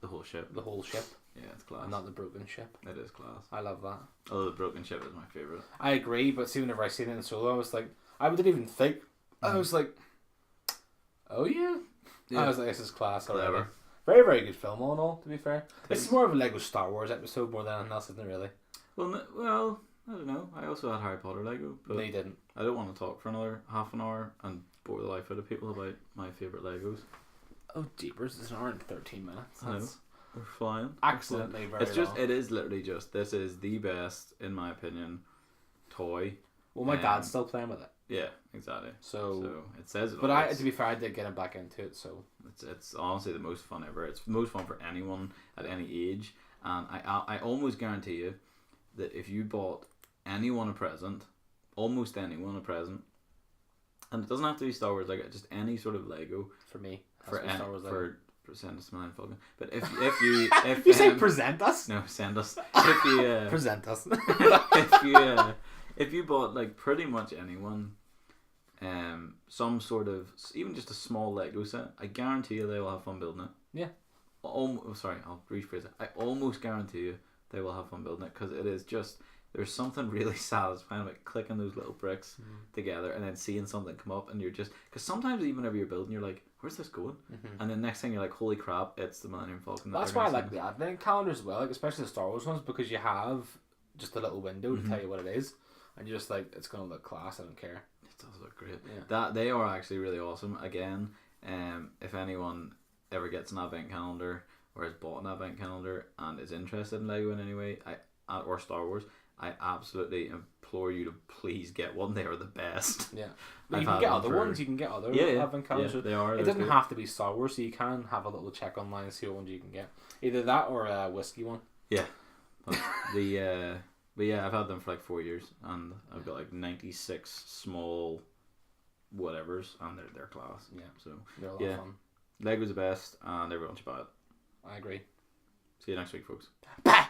Speaker 1: The whole ship.
Speaker 2: The whole ship.
Speaker 1: Yeah, it's class.
Speaker 2: Not the broken ship.
Speaker 1: It is class.
Speaker 2: I love that.
Speaker 1: Although the broken ship is my favourite.
Speaker 2: I agree, but see, whenever I seen it in Solo, I was like, I didn't even think. I was like, oh yeah. I was like, this is class. Clever. Very, very good film, all in all, to be fair. This is more of a Lego Star Wars episode more than anything else, isn't it, really?
Speaker 1: Well, I don't know. I also had Harry Potter Lego, but
Speaker 2: no, you didn't.
Speaker 1: I don't want to talk for another half an hour and bore the life out of people about my favourite Legos.
Speaker 2: Oh, jeepers, it's an hour and 13 minutes.
Speaker 1: I know. We're flying.
Speaker 2: Accidentally very
Speaker 1: It's just,
Speaker 2: long.
Speaker 1: it is literally just, this is the best, in my opinion, toy.
Speaker 2: Well, my dad's still playing with it.
Speaker 1: Yeah, exactly.
Speaker 2: So
Speaker 1: it says it.
Speaker 2: But to be fair, I did get him back into it, so.
Speaker 1: It's honestly the most fun ever. It's the most fun for anyone at any age. And I almost guarantee you that if you bought anyone a present, almost anyone a present, and it doesn't have to be Star Wars, like just any sort of Lego.
Speaker 2: For me.
Speaker 1: Star Wars Lego. Send us Millennium Falcon. But if you
Speaker 2: you say present us?
Speaker 1: No, send us. If you
Speaker 2: present us.
Speaker 1: if you bought like pretty much anyone, some sort of even just a small Lego set, I guarantee you they will have fun building it.
Speaker 2: Yeah.
Speaker 1: Sorry, I'll rephrase it. I almost guarantee you they will have fun building it because it is just. There's something really satisfying about clicking those little bricks together and then seeing something come up, and you're just because sometimes even whenever you're building, you're like, "Where's this going?" And then next thing you're like, "Holy crap! It's the Millennium Falcon."
Speaker 2: That's why I like the advent calendars as well, like especially the Star Wars ones, because you have just a little window to tell you what it is, and you're just like, it's gonna look class. I don't care.
Speaker 1: It does look great.
Speaker 2: Yeah.
Speaker 1: That they are actually really awesome. Again, if anyone ever gets an advent calendar or has bought an advent calendar and is interested in Lego in any way, or Star Wars, I absolutely implore you to please get one. They are the best.
Speaker 2: Yeah, but you can get other ones. You can get other advent calendars.
Speaker 1: Yeah, they are.
Speaker 2: It doesn't have to be Star Wars, so you can have a little check online and see what ones you can get. Either that or a whiskey one.
Speaker 1: Yeah, but but yeah, I've had them for like 4 years, and I've got like 96 small whatevers, and they're class.
Speaker 2: Yeah,
Speaker 1: so
Speaker 2: they're a lot of fun.
Speaker 1: Lego's the best, and everyone should buy it.
Speaker 2: I agree.
Speaker 1: See you next week, folks.
Speaker 2: Bye.